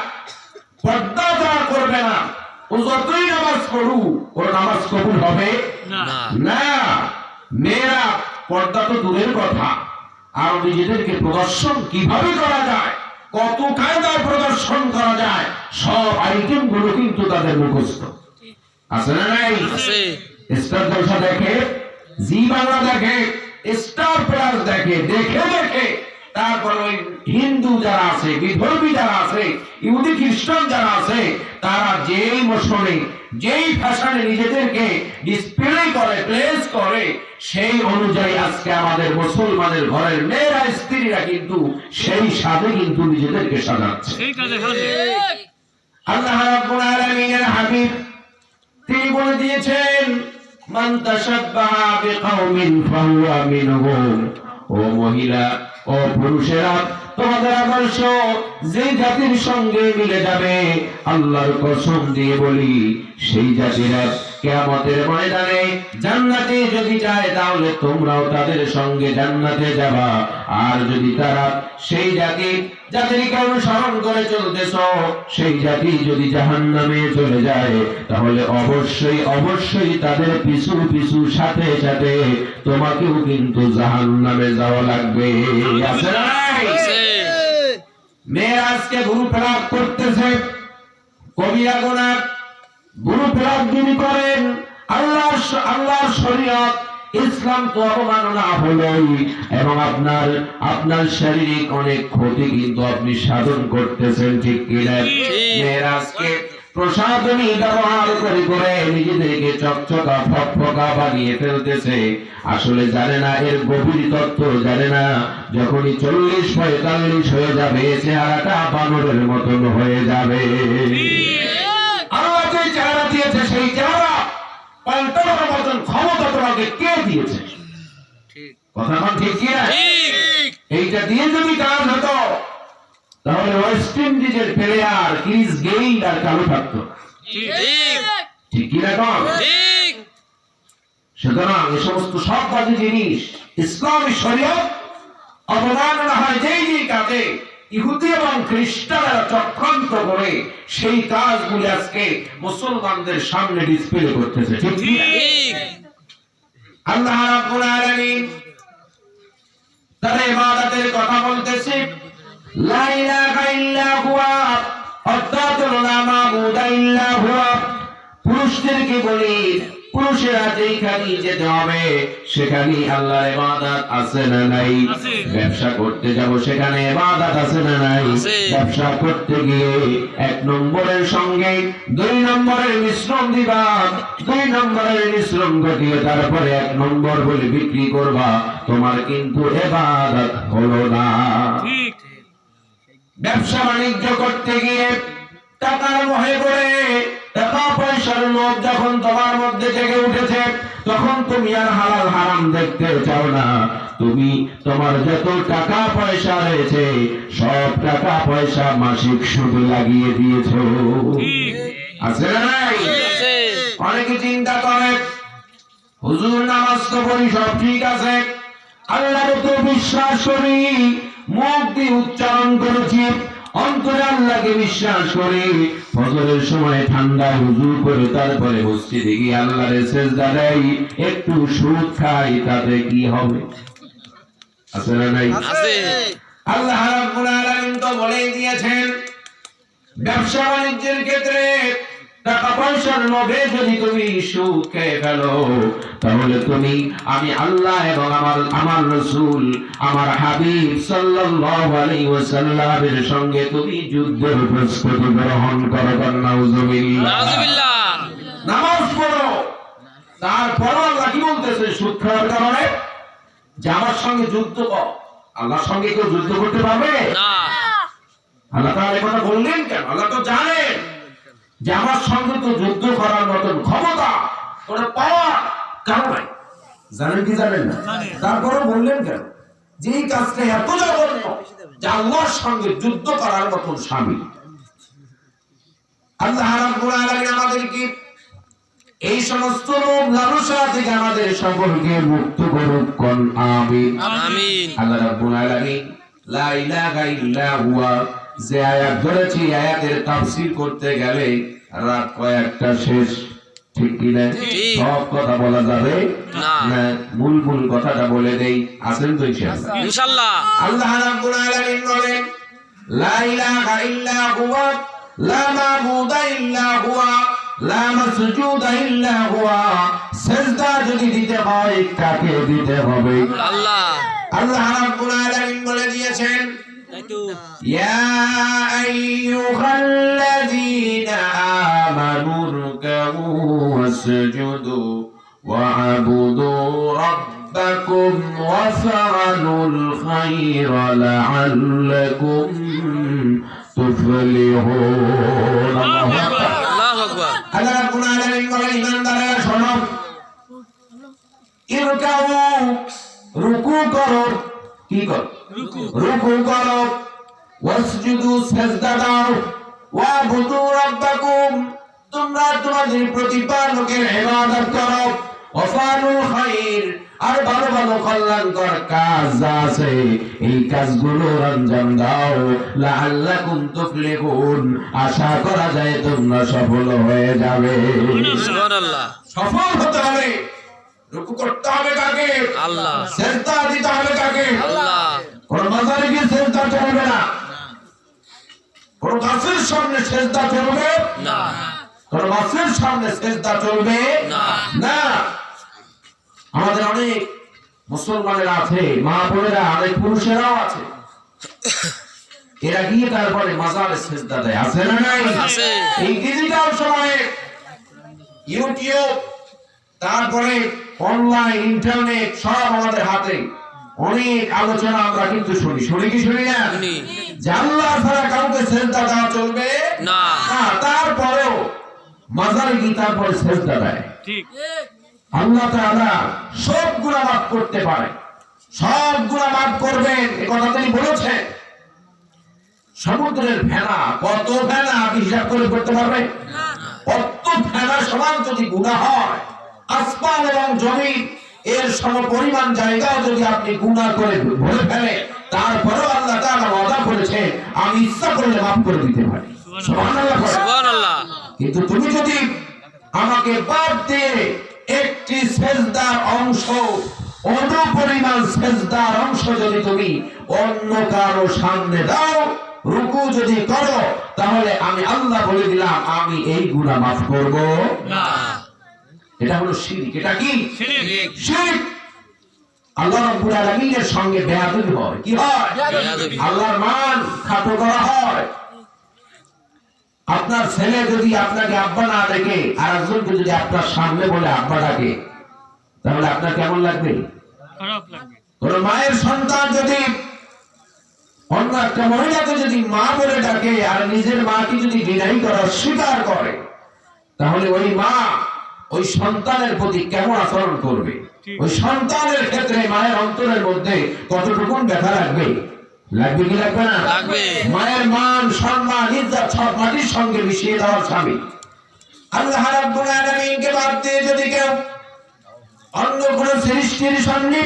A: পর্দা যারা করবে না, ও যতই নামাজ পড়ুক, ওর নামাজ কবুল হবে না। মেয়েরা পর্দা তো দূরের কথা, আর নিজেদেরকে প্রদর্শন কিভাবে করা যায়, কত কায়দায় প্রদর্শন করা যায়, সব আইটেম গুলো কিন্তু তাদের মুখস্থ, আছে না নাই? স্টার জলসা দেখে, জি বাংলা দেখে, স্টার প্লাস দেখে, দেখে দেখে তারপর ওই হিন্দু যারা আছে, বিধর্মী যারা আছে, ইহুদি খ্রিস্টান যারা আছে, তারা যেই মোশনে, যেই ফ্যাশনে নিজেদেরকে ডিসপ্লে করে, প্লেস করে, সেই অনুযায়ী আজকে আমাদের মুসলমানের ঘরের মেয়েরা, স্ত্রীরা কিন্তু সেই সাজে কিন্তু নিজেদেরকে সাজাচ্ছে। আল্লাহ রাব্বুল আলামিনের হাবিব তিনি বলে দিয়েছেন, মান তাশাব্বাহা বিকাওমিন ফাহুয়া মিনহুম। ও মহিলা, ও পুরুষেরা, তোমাদের আদর্শ যে জাতির সঙ্গে মিলে যাবে, আল্লাহর কসম দিয়ে বলি, সেই জাতিরা কিয়ামতের ময়দানে জান্নাতে যদি যায়, তাহলে তোমরাও তাদের সঙ্গে জান্নাতে যাবা। আর যদি তারা সেই জাতি, যাদেরকে অনুসরণ করে চলতেছ, সেই জাতি যদি জাহান্নামে চলে যায়, তাহলে অবশ্যই অবশ্যই তাদের পিছু পিছু, সাথে সাথে তোমাকেও কিন্তু জাহান্নামে যাওয়া লাগবে, আছে না? মেয়েরা আজকে গুরু ফেলাপ করতেছে, কবিরা গুনাহ, গুরু ফেলাপ যিনি করেন, আল্লাহর শরীয়ত, ইসলাম তো অবমাননা হলোই, এবং আপনার শারীরিক অনেক ক্ষতি কিন্তু আপনি সাধন করতেছেন, ঠিক কিনা? মেয়েরা আজকে প্রসাধনী ব্যবহার করে করে নিজেদেরকে চকচকা ফকফকা বানিয়ে ফেলতেছে, আসলে জানে না, এর গভীর তত্ত্ব জানে না। যখনই 40-45 হয়ে যাবে, চেহারাটা বানরের মতন হয়ে যাবে। আল্লাহ যে চেহারা দিয়েছে, সেই চেহারা পাল্টানোর মতন ক্ষমতা তোমাকে কে দিয়েছে? কথা বল, ঠিক কি না? এইটা দিয়ে যদি কাজ হতো, তাহলে ওয়েস্ট ইন্ডিজের প্লেয়ার ক্রিস গেইল আর কালো থাকতো, ঠিক কি না? সুতরাং এই সমস্ত সব বাজে জিনিস ইসলামী শরীয়ত অবমাননা হয় যেই যেই কাজে, ইহুদি এবং খ্রিস্টানরা চক্রান্ত করে সেই কাজগুলি আজকে মুসলমানদের সামনে ডিসপ্লে করতেছে, ঠিক কি? আল্লাহ রাব্বুল আলামিন তার ইবাদতের কথা বলতেছে, লা ইলাহা ইল্লা হুয়া, অর্থাৎ লা মাবুদা ইল্লা হুয়া। পুরুষদেরকে বলি, পুরুষেরা যেখানে যেতে হবে সেখানে আল্লাহর ইবাদত আছে না নাই? ব্যবসা করতে যাব, সেখানে ইবাদত আছে না নাই? ব্যবসা করতে গিয়ে 1 নম্বরের সঙ্গে 2 নম্বরের মিশ্রণ দিবা, 2 নম্বরের মিশ্রণ ঘটিয়ে তারপরে 1 নম্বর বলে বিক্রি করবা, তোমার কিন্তু ইবাদত হলো না। ঠিক ব্যবসা বাণিজ্য করতে গিয়ে টাকার মোহে পড়ে টাকা পয়সার লোভ যখন তোমার মধ্যে জেগে উঠেছে, তখন তুমি আর হালাল হারাম দেখতে চাও না। তুমি তোমার যত টাকা পয়সা রয়েছে সব টাকা পয়সা মাসিক সুদে লাগিয়ে দিয়েছো। আছে না নাই? অনেকে চিন্তা করে হুজুর নামাজ তো পড়ি, সব ঠিক আছে, আল্লাহর তো বিশ্বাস করি, মুখ দিয়ে উচ্চারণ করেছি, অন্তরে আল্লাহকে বিশ্বাস করি, ফজরের সময় ঠান্ডা হুজু করে তারপরে মসজিদে গিয়ে আল্লাহর সিজদা দেই, একটু সুদ খাই, তাতে কি হবে? আছে না নাই? আল্লাহ রাব্বুল আলামিন তো বলেই দিয়েছেন, ব্যবসা বাণিজ্যের ক্ষেত্রে টাকা পয়সার লোভে যদি তুমি সুদ খেয়ে ফেলো, তাহলে তুমি আমি আল্লাহ এবং আমার রাসূল আমার হাবিব সাল্লাল্লাহু আলাইহি ওয়াসাল্লামের সঙ্গে তুমি যুদ্ধের প্রস্তুতি গ্রহণ করো। নাউযুবিল্লাহ। নামাজ পড়ো, তারপরও আল্লাহ কি বলতেছে? সুদ খাওয়ার কারণে যে আমার সঙ্গে যুদ্ধ কর। আল্লাহর সঙ্গে কেউ যুদ্ধ করতে পারবে না। আল্লাহ তাআলা কথা বললেন কেন? আল্লাহ তো জানেন যে আমার সঙ্গে তো যুদ্ধ করার মতন ক্ষমতা কোনো পাওয়ার কারো নাই। জানেন কি জানেন না? তারপরে বললেন কেন যে এই কাজটা এত জঘন্য যে আল্লাহর সঙ্গে যুদ্ধ করার মতন শামিল। আল্লাহ রাব্বুল আলামিন আমাদেরকে এই সমস্ত লোভ লালসা থেকে আমাদের সকলকে মুক্ত করুক। কোন আমিন। আমিন। আল্লাহ রাব্বুল আলামিন লা ইলাহা ইল্লা হুয়া যে আয়াত ধরেছি, আয়াতের তাফসীর করতে গেলে রাত কয়েকটা শেষ, ঠিক কি না? সব কথা বলা যাবে না, মূল কথাটা বলে দেই। আছেন তো ইনশাআল্লাহ? আল্লাহ রাব্বুল আলামিন বলেন, লা ইলাহা ইল্লা হুয়া লা মাবুদা ইল্লা হুয়া লা মাসজুদা ইল্লা হুয়া। সিজদা যদি দিতে হয় কাকে দিতে হবে? আল্লাহ। আল্লাহ রাব্বুল আলামিন বলে দিয়েছেন, ইয়া আইয়ুহাল্লাযীনা আমানু রুকউ ওয়াসজুদু ওয়া'বুদু রাব্বাকুম ওয়াফআলুল খায়রা লা'আল্লাকুম তুফলিহুন। আল্লাহু আকবার। আল্লাহ রাব্বুল আলামিন বলেন, ইমানদাররা শোনো, ইরকাউ রুকু করো। কি করো? রুকু করো, ওয়াসজুদু সিজদা দাও, ওয়া'বুদু রাব্বাকুম তোমরা তোমাদের প্রতিপালকের ইবাদত করো, ওয়াফআলুল খায়র আর ভালো ভালো কল্যাণকর কাজ যা আছে এই কাজগুলোর আঞ্জাম দাও, লাআল্লাকুম তুফলিহুন আশা করা যায় তোমরা সফল হয়ে যাবে। সুবহানাল্লাহ। সফল হতে হবে, রুকু করতে হবে কাকে? আল্লাহ। সিজদা দিতে হবে কাকে? আল্লাহ। কোন মাজারে গিয়ে সিজদা চলবে না, কোন গাছের সামনে সিজদা চলবে না, কোন মাছের সামনে সিজদা চলবে না। আমাদের অনেক মুসলমানেরা আছে, মা বোনেরা, অনেক পুরুষেরাও আছে, এরা গিয়ে তারপরে মাজারে সিজদা দেয়। আছে না নাই? আছে। এই ডিজিটাল সময়ে ইউটিউব, তারপরে অনলাইন ইন্টারনেট সব আমাদের হাতে, অনেক আলোচনা আমরা কিন্তু শুনি কি শুনি না? যে আল্লাহ ছাড়া কাউকে সিজদা দেওয়া চলবে না। তারপরেও মাজারে গিয়ে তারপরে সিজদা দেয়। ঠিক। আল্লাহ তাআলা সব গুনাহ মাফ করতে পারে, সব গুনাহ মাফ করবেন, এই কথা তিনি বলেছেন। সমুদ্রের ফেনা, কত ফেনা আপনি হিসাব করে করতে পারবেন? কত ফেনা সমান যদি গুনাহ হয়, আসমান এবং জমিন এর সমপরিমাণ জায়গাও যদি আপনি গুনাহ করে ভরে ফেলেন, তারপরেও আল্লাহ তাআলা ওয়াদা করেছেন আমি ইচ্ছা করলে মাফ করে দিতে পারি। সুবহানাল্লাহ। সুবহানাল্লাহ। কিন্তু তুমি যদি আমাকে বাদ দিয়ে একটি সিজদার অংশ, অনুপরিমাণ সিজদার অংশ যদি তুমি অন্য কারো সামনে দাও, রুকু যদি করো, তাহলে আমি আল্লাহ বলে দিলাম আমি এই গুনাহ মাফ করব না। এটা হলো শিরক। এটা কি? শিরক। আল্লাহ রাব্বুল আলামিনের সঙ্গে বেয়াদবি হয়। কি হয়? আল্লাহর মান খাটো করা হয়। আপনার ছেলে যদি আপনাকে আব্বা না দেখে আর একজনকে যদি আপনার সামনে বলে আব্বা ডাকে, তাহলে আপনার কেমন লাগবে? খারাপ লাগবে। কোন মায়ের সন্তান যদি অন্য একটা মহিলাকে যদি মা বলে ডাকে আর নিজের মাকে যদি ডিনাই করা স্বীকার করে, তাহলে ওই মা ওই সন্তানের প্রতি কেমন আচরণ করবে? ওই সন্তানের ক্ষেত্রে মায়ের অন্তরের মধ্যে কতটুকু ব্যথা লাগবে? লাগবে কি লাগবে না? মায়ের মান সম্মান ইজ্জত সব মাটির সঙ্গে মিশিয়ে দেওয়ার স্বামী। আল্লাহ রাব্বুল আলামিনকে বাদ দিয়ে যদি কেউ অন্য কোন সৃষ্টির সামনে,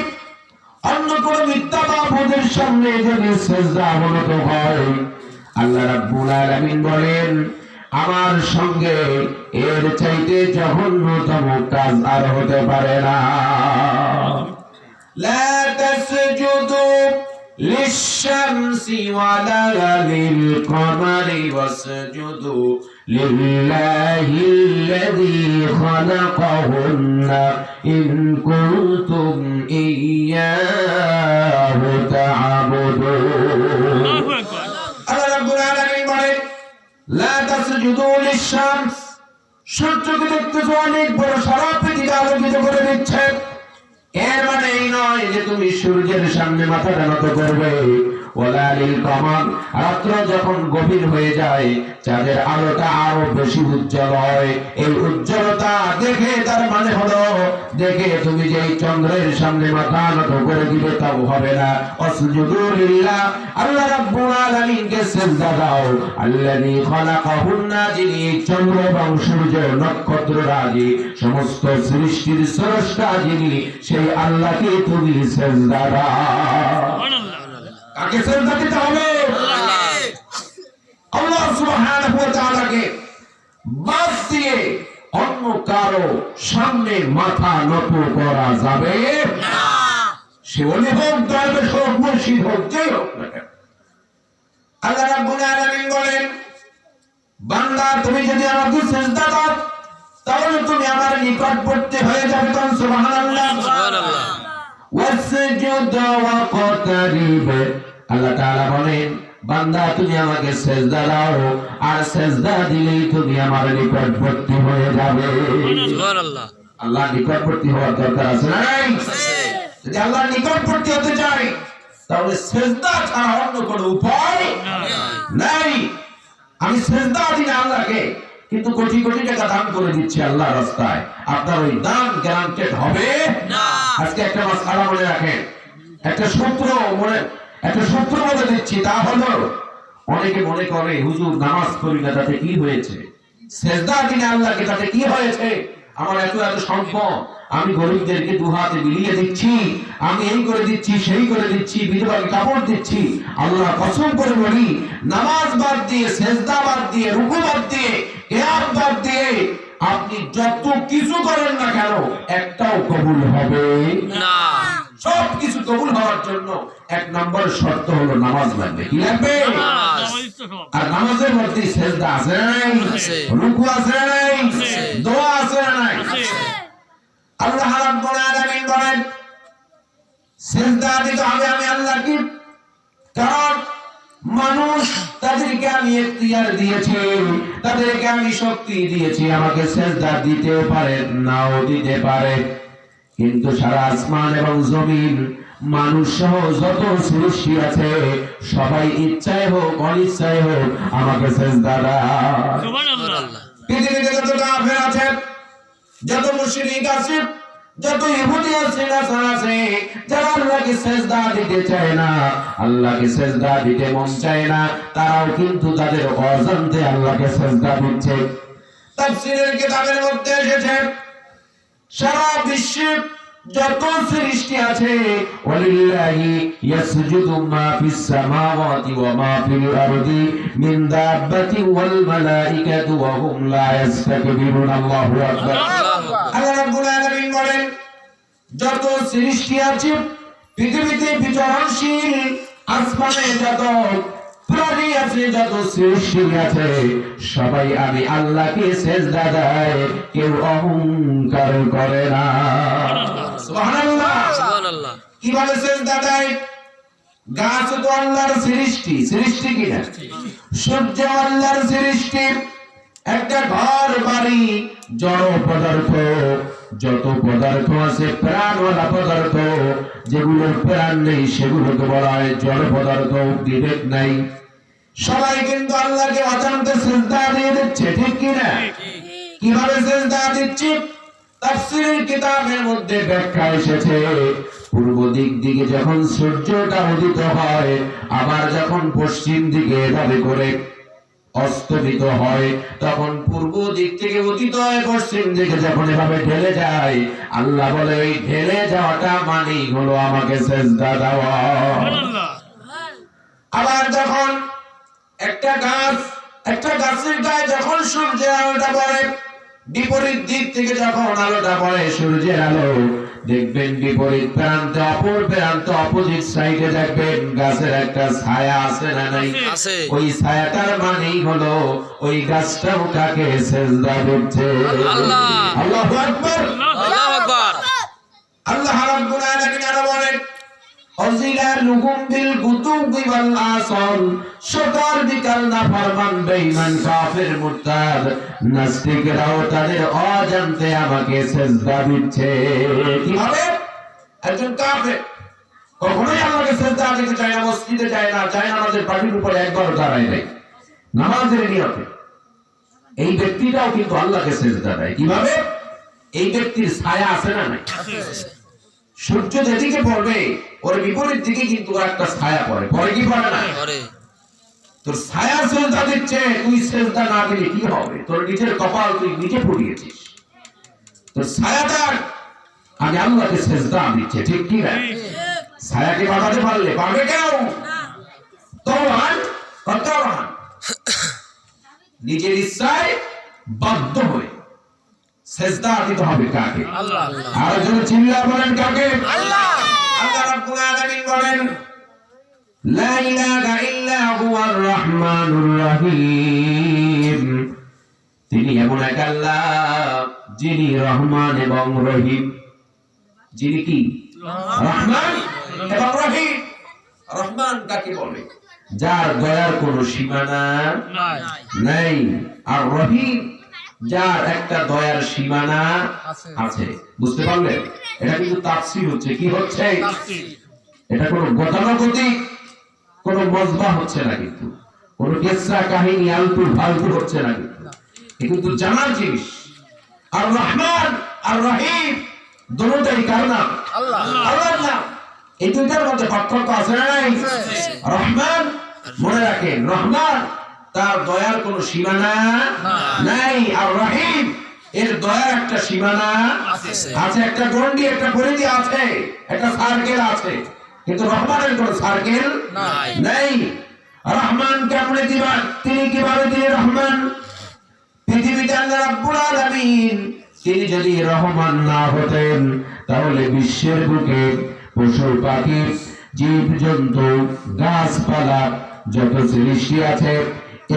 A: অন্য কোন মিথ্যা বাবুদের সামনে যদি সিজদা অবনত হয়, আল্লাহ রাব্বুল আলামিন বলেন আমার সঙ্গে এর চাইতে জঘন্যতম কাজ আর হতে পারে না। লা তাসজুদু লিশ-শামসি ওয়ালা লিল-কমারি ওয়াসজুদু লিল্লাহিল্লাযী খালাকাহুন্না ইন কুনতুম ইয়্যাহু তা'বুদুন। আল্লাহ রাব্বুল আলামিন বলেন লা তাসজুদু লিশ-শামস, সূর্যকে দেখতেছো অনেক বড় সারা পৃথিবী আলোকিত করে দিচ্ছে, এর মানে এই নয় যে তুমি সূর্যের সামনে মাথাটা নত করবে। ওয়ালা লিল-কমার, রাত্র যখন গভীর হয়ে যায় চাঁদের আলোটা আরো বেশি উজ্জ্বল হয়, এই উজ্জ্বলতা দেখে তার মানে হলো দেখে তুমি যে চন্দ্রের সামনে মাথা নত করে দিবে তাও হবে না। আসজুদু লিল্লাহ, আল্লাহ রাব্বুল আলামিনকে সিজদা দাও। আল্লাযী খালাকাহুন্না, যিনি চন্দ্র এবং সূর্য নক্ষত্ররাজি সমস্ত সৃষ্টির স্রষ্টা যিনি, সেই আল্লাহকে তুমি সিজদা দাও। কাকে সিজদা দিতে হবে? আল্লাহ সুবহানাহু ওয়া তাআলাকে বাদ দিয়ে অন্য কারো সামনে মাথা নত করা যাবে না। সে ওলি হোক, দরবেশ হোক, মুর্শিদ হোক, যে হোক না কেন। আল্লাহ রাব্বুল আলামিন বলেন বান্দা তুমি যদি আমাকে সিজদা দাও তাহলে তুমি আমার নিকটবর্তী হয়ে যাবে। তখন সুবহানাল্লাহ সুবহানাল্লাহ। ওয়াসজুদ ওয়াকতারিব, আল্লাহ তাআলা বলেন বান্দা তুমি আমাকে সিজদা দাও, আর সিজদা দিলেই তুমি আমার নিকটবর্তী হয়ে যাবে। সুবহানাল্লাহ। আল্লাহর নিকটবর্তী হওয়ার দরকার আছে না নাই? যদি আল্লাহর নিকটবর্তী হতে চাই তাহলে সিজদা ছাড়া অন্য কোনো উপায় নাই। আমি সিজদা দিই না আল্লাহকে, কিন্তু কোটি কোটি টাকা দান করে দিচ্ছি আল্লাহর রাস্তায়, আপনার ওই দান গ্যারান্টেড হবে না। আজকে একটা মাসআলা মনে রাখেন, একটা সূত্র বলে দিচ্ছি, তা হলো অনেকে মনে করে হুজুর নামাজ পড়ি না তাতে কি হয়েছে, সিজদা দিই না আল্লাহকে তাতে কি হয়েছে, আমার এত এত সম্পদ, আমি গরিবদেরকে দুহাতে বিলিয়ে দিচ্ছি, আমি এই করে দিচ্ছি সেই করে দিচ্ছি, বিধবাকে কাপড় দিচ্ছি। আল্লাহ কসম করে বলি, নামাজ বাদ দিয়ে, সিজদা বাদ দিয়ে, রুকু বাদ দিয়ে, কিয়াম বাদ দিয়ে আপনি যত কিছু করেন না কেন একটাও কবুল হবে না। সব কিছু কবুল হওয়ার জন্য এক নম্বর শর্ত হলো নামাজ লাগবে। কি লাগবে? আর নামাজের মধ্যে সিজদা আছে না নাই? রুকু আছে না নাই? দোয়া আছে না নাই? আল্লাহ রাব্বুল আলামিন বলেন সিজদা দিতে হবে আমি আল্লাহকে, কারণ মানুষ তাদেরকে আমি ইখতিয়ার দিয়েছি, তাদেরকে আমি শক্তি দিয়েছি, আমাকে সিজদা দিতেও পারে নাও দিতে পারে, কিন্তু সারা আসমান এবং জমিন মানুষ সহ যত সৃষ্টি আছে সবাই ইচ্ছায় হোক অনিচ্ছায় হোক আমাকে সিজদা দাও। সুবহানাল্লাহ। পৃথিবীতে যত কাফের আছে, যত মুশরিক আছে, যত ইহুদি আছে, নাসারা আছে, যারা আল্লাহকে সিজদা দিতে চায় না, আল্লাহকে সিজদা দিতে মন চায় না, তারাও কিন্তু তাদের অজান্তে আল্লাহকে সিজদা দিচ্ছে। তাফসীরের কিতাবের মধ্যে এসেছে সারা বিশ্বে যত সৃষ্টি আছে ওয়ালিল্লাহি ইয়াসজুদু মা ফিস সামাওয়াতি ওয়া মা ফিল আরদি মিন দাব্বাতি ওয়াল মালাইকাতু ওয়া হুম লা ইস্তাকবিরুন। আল্লাহু আকবার। আল্লাহ রাব্বুল আলামিন বলেন যত সৃষ্টি আছে পৃথিবীতে বিচরণশীল, আসমানে যত প্রাণী আছে, যত সৃষ্টি আছে, সবাই আমি আল্লাহকে সিজদা দেয়, কেউ অহংকার করে না। সুবহানাল্লাহ সুবহানাল্লাহ। কিভাবে সিজদা দেয়? গাছ তো আল্লাহর সৃষ্টি, সৃষ্টি কি না? সূর্য আল্লাহর সৃষ্টি, একটা ঘর বাড়ি জড় পদার্থ যত পদার্থ আছে প্রাণওয়ালা পদার্থ, যেগুলোর প্রাণ নেই সেগুলোকে বলা হয় জড় পদার্থ, বিবেক নাই। সবাই কিন্তু আল্লাহকে অজান্তে সিজদা দিয়ে দিচ্ছে, ঠিক কি না? কিভাবে সিজদা দিচ্ছে? তাফসীরের কিতাবের মধ্যে ব্যাখ্যা এসেছে, পূর্ব দিক দিকে যখন সূর্যটা উদিত হয়, আবার যখন পশ্চিম দিকে এভাবে করে অস্তমিত হয়, তখন পূর্ব দিক থেকে উদিত হয় পশ্চিম দিকে যখন এভাবে ঢেলে যায়, আল্লাহ বলে এই ঢেলে যাওয়াটা মানেই হলো আমাকে সিজদা দেওয়া। আবার যখন একটা গাছের গায়ে যখন সূর্যের আলোটা পড়ে, বিপরীত দিক থেকে যখন আলোটা পড়ে সূর্যের আলো, দেখবেন বিপরীত প্রান্তে অপর প্রান্তে অপোজিট সাইডে দেখবেন গাছের একটা ছায়া আছে না নাই? ওই ছায়াটার মানেই হলো ওই গাছটাও তাকে সিজদা দিচ্ছে। আল্লাহু আকবার,
B: আল্লাহু আকবার।
A: আল্লাহ রাব্বুল আলামিন আরো বলেন, অজিলালুহুম বিল গুতুবি ওয়াল আসল, সকাল বিকাল নাফরমান বেঈমান কাফির মুরতাদ নাস্তিকরাও তাদের অজান্তে আমাকে সিজদা দিচ্ছে। কিভাবে? একজন কাফের কখনোই আল্লাহকে সিজদা দিতে চায় না, মসজিদে যায় না, যায় নামাজের পাটির উপরে একবার দাঁড়ায় নাই নামাজের নিয়তে, এই ব্যক্তিটাও কিন্তু আল্লাহকে সিজদা দেয়। কিভাবে? এই ব্যক্তির ছায়া আছে না নাই? সূর্য যেদিকে পড়বে ওর বিপরীত দিকে কিন্তু ওর একটা ছায়া পড়ে, পড়ে কি পড়ে না? তোর ছায়া সিজদা দিচ্ছে, তুই সিজদা না দিলে কি হবে? তোর নিজের কপাল তুই নিজে পুড়িয়েছিস। তোর ছায়াটা আমি আল্লাহকে সিজদা দিচ্ছে, ঠিক কি না? ছায়াকে বাঁধাতে পারলে পারবে কেউ? তওবান কতরান নিজের ইচ্ছায় বাধ্য হয়ে সিজদা দিতে হবে কাকে? আল্লাহ। আর যদি চিল্লা বলেন কাকে? আল্লাহ। আল্লাহ রাব্বুল আলামিন বলেন, লা ইলাহা ইল্লা হুয়ার রহমানুর রহিম, তিনি এমন এক আল্লাহ যিনি রহমান এবং রহিম। যিনি কি? রহমান এবং রহিম। রহমান কাকে বলে? যার দয়ার কোনো সীমানা নাই। আর রহিম যার একটা দয়ার সীমানা আছে। বুঝতে পারলেন? এটা কিন্তু তাফসীর হচ্ছে। কি হচ্ছে? এটা কোনো গতানুগতিক কোন মজবা হচ্ছে না, কিন্তু কোন কিসসা কাহিনী আলতু ফালতু হচ্ছে না, কিন্তু জানার জিনিস। আর রহমান আর রহিম দুটোই কার নাম? আল্লাহর নাম। এই দুইটার মধ্যে পার্থক্য আছে না নাই? রহমান মনে রাখেন, রহমান তার দয়ার কোন সীমানা নাই, আর রহিম এর দয়ার একটা সীমানা আছে, একটা গণ্ডি, একটা পরিধি আছে, একটা সার্কেল আছে, কিন্তু রহমানের কোন সার্কেল নাই। রহমান কেমনে দিবা? তিনি কিভাবে তিনি রহমান? পৃথিবীতে আল্লাহ রাব্বুল আলামিন তিনি যদি রহমান না হতেন, তাহলে বিশ্বের বুকে পশু পাখি জীবজন্তু গাছপালা যত সৃষ্টি আছে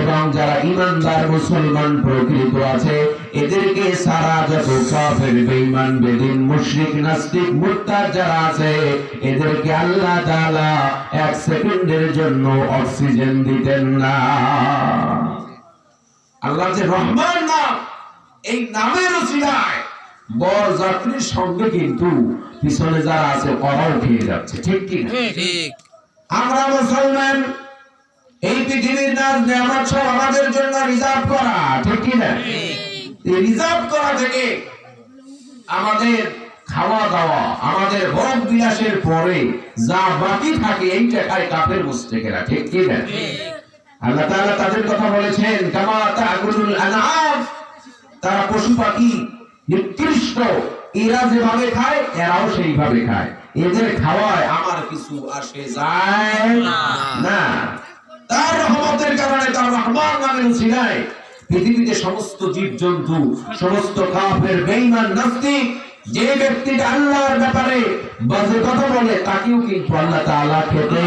A: এবং যারা ঈমানদার মুসলমান প্রকৃত আছে, এদেরকে সারা যত কাফের বেঈমান বেদিন মুশরিক নাস্তিক মুরতাদ যারা আছে, এদেরকে আল্লাহ তাআলা এক সেকেন্ডের জন্য অক্সিজেন দিতেন না। আল্লাহ যে রহমান নাম, এই নামের উসিলায় বর যাত্রীর সঙ্গে কিন্তু পিছনে যারা আছে ওরাও খেয়ে যাচ্ছে, ঠিক কি না? ঠিক। আমরা মুসলমান, এই পৃথিবীর নাজ নিয়ামত সব আমাদের জন্য রিজার্ভ করা, ঠিক কি না? এই রিজার্ভ করা থেকে আমাদের খাওয়া দাওয়া, আমাদের ভোগ বিলাসের পরে যা বাকি থাকে এইটা খায় কাফের মুশরিকরা, ঠিক কি না? আল্লাহ তাআলা তাদের কথা বলেছেন, কামা তাকুলুল আনআম, তারা পশু পাখি নিকৃষ্ট, এরা যেভাবে খায় এরাও সেইভাবে খায়, এদের খাওয়ায় আমার কিছু আসে যায় না। তার রহমতের কারণে, তার রহমান নামের উসিলায় পৃথিবীতে সমস্ত জীবজন্তু, সমস্ত কাফের বেঈমান নাস্তিক, যে ব্যক্তিটা আল্লাহর ব্যাপারে বাজে কথা বলে তাকেও কিন্তু আল্লাহ তাআলা খেতে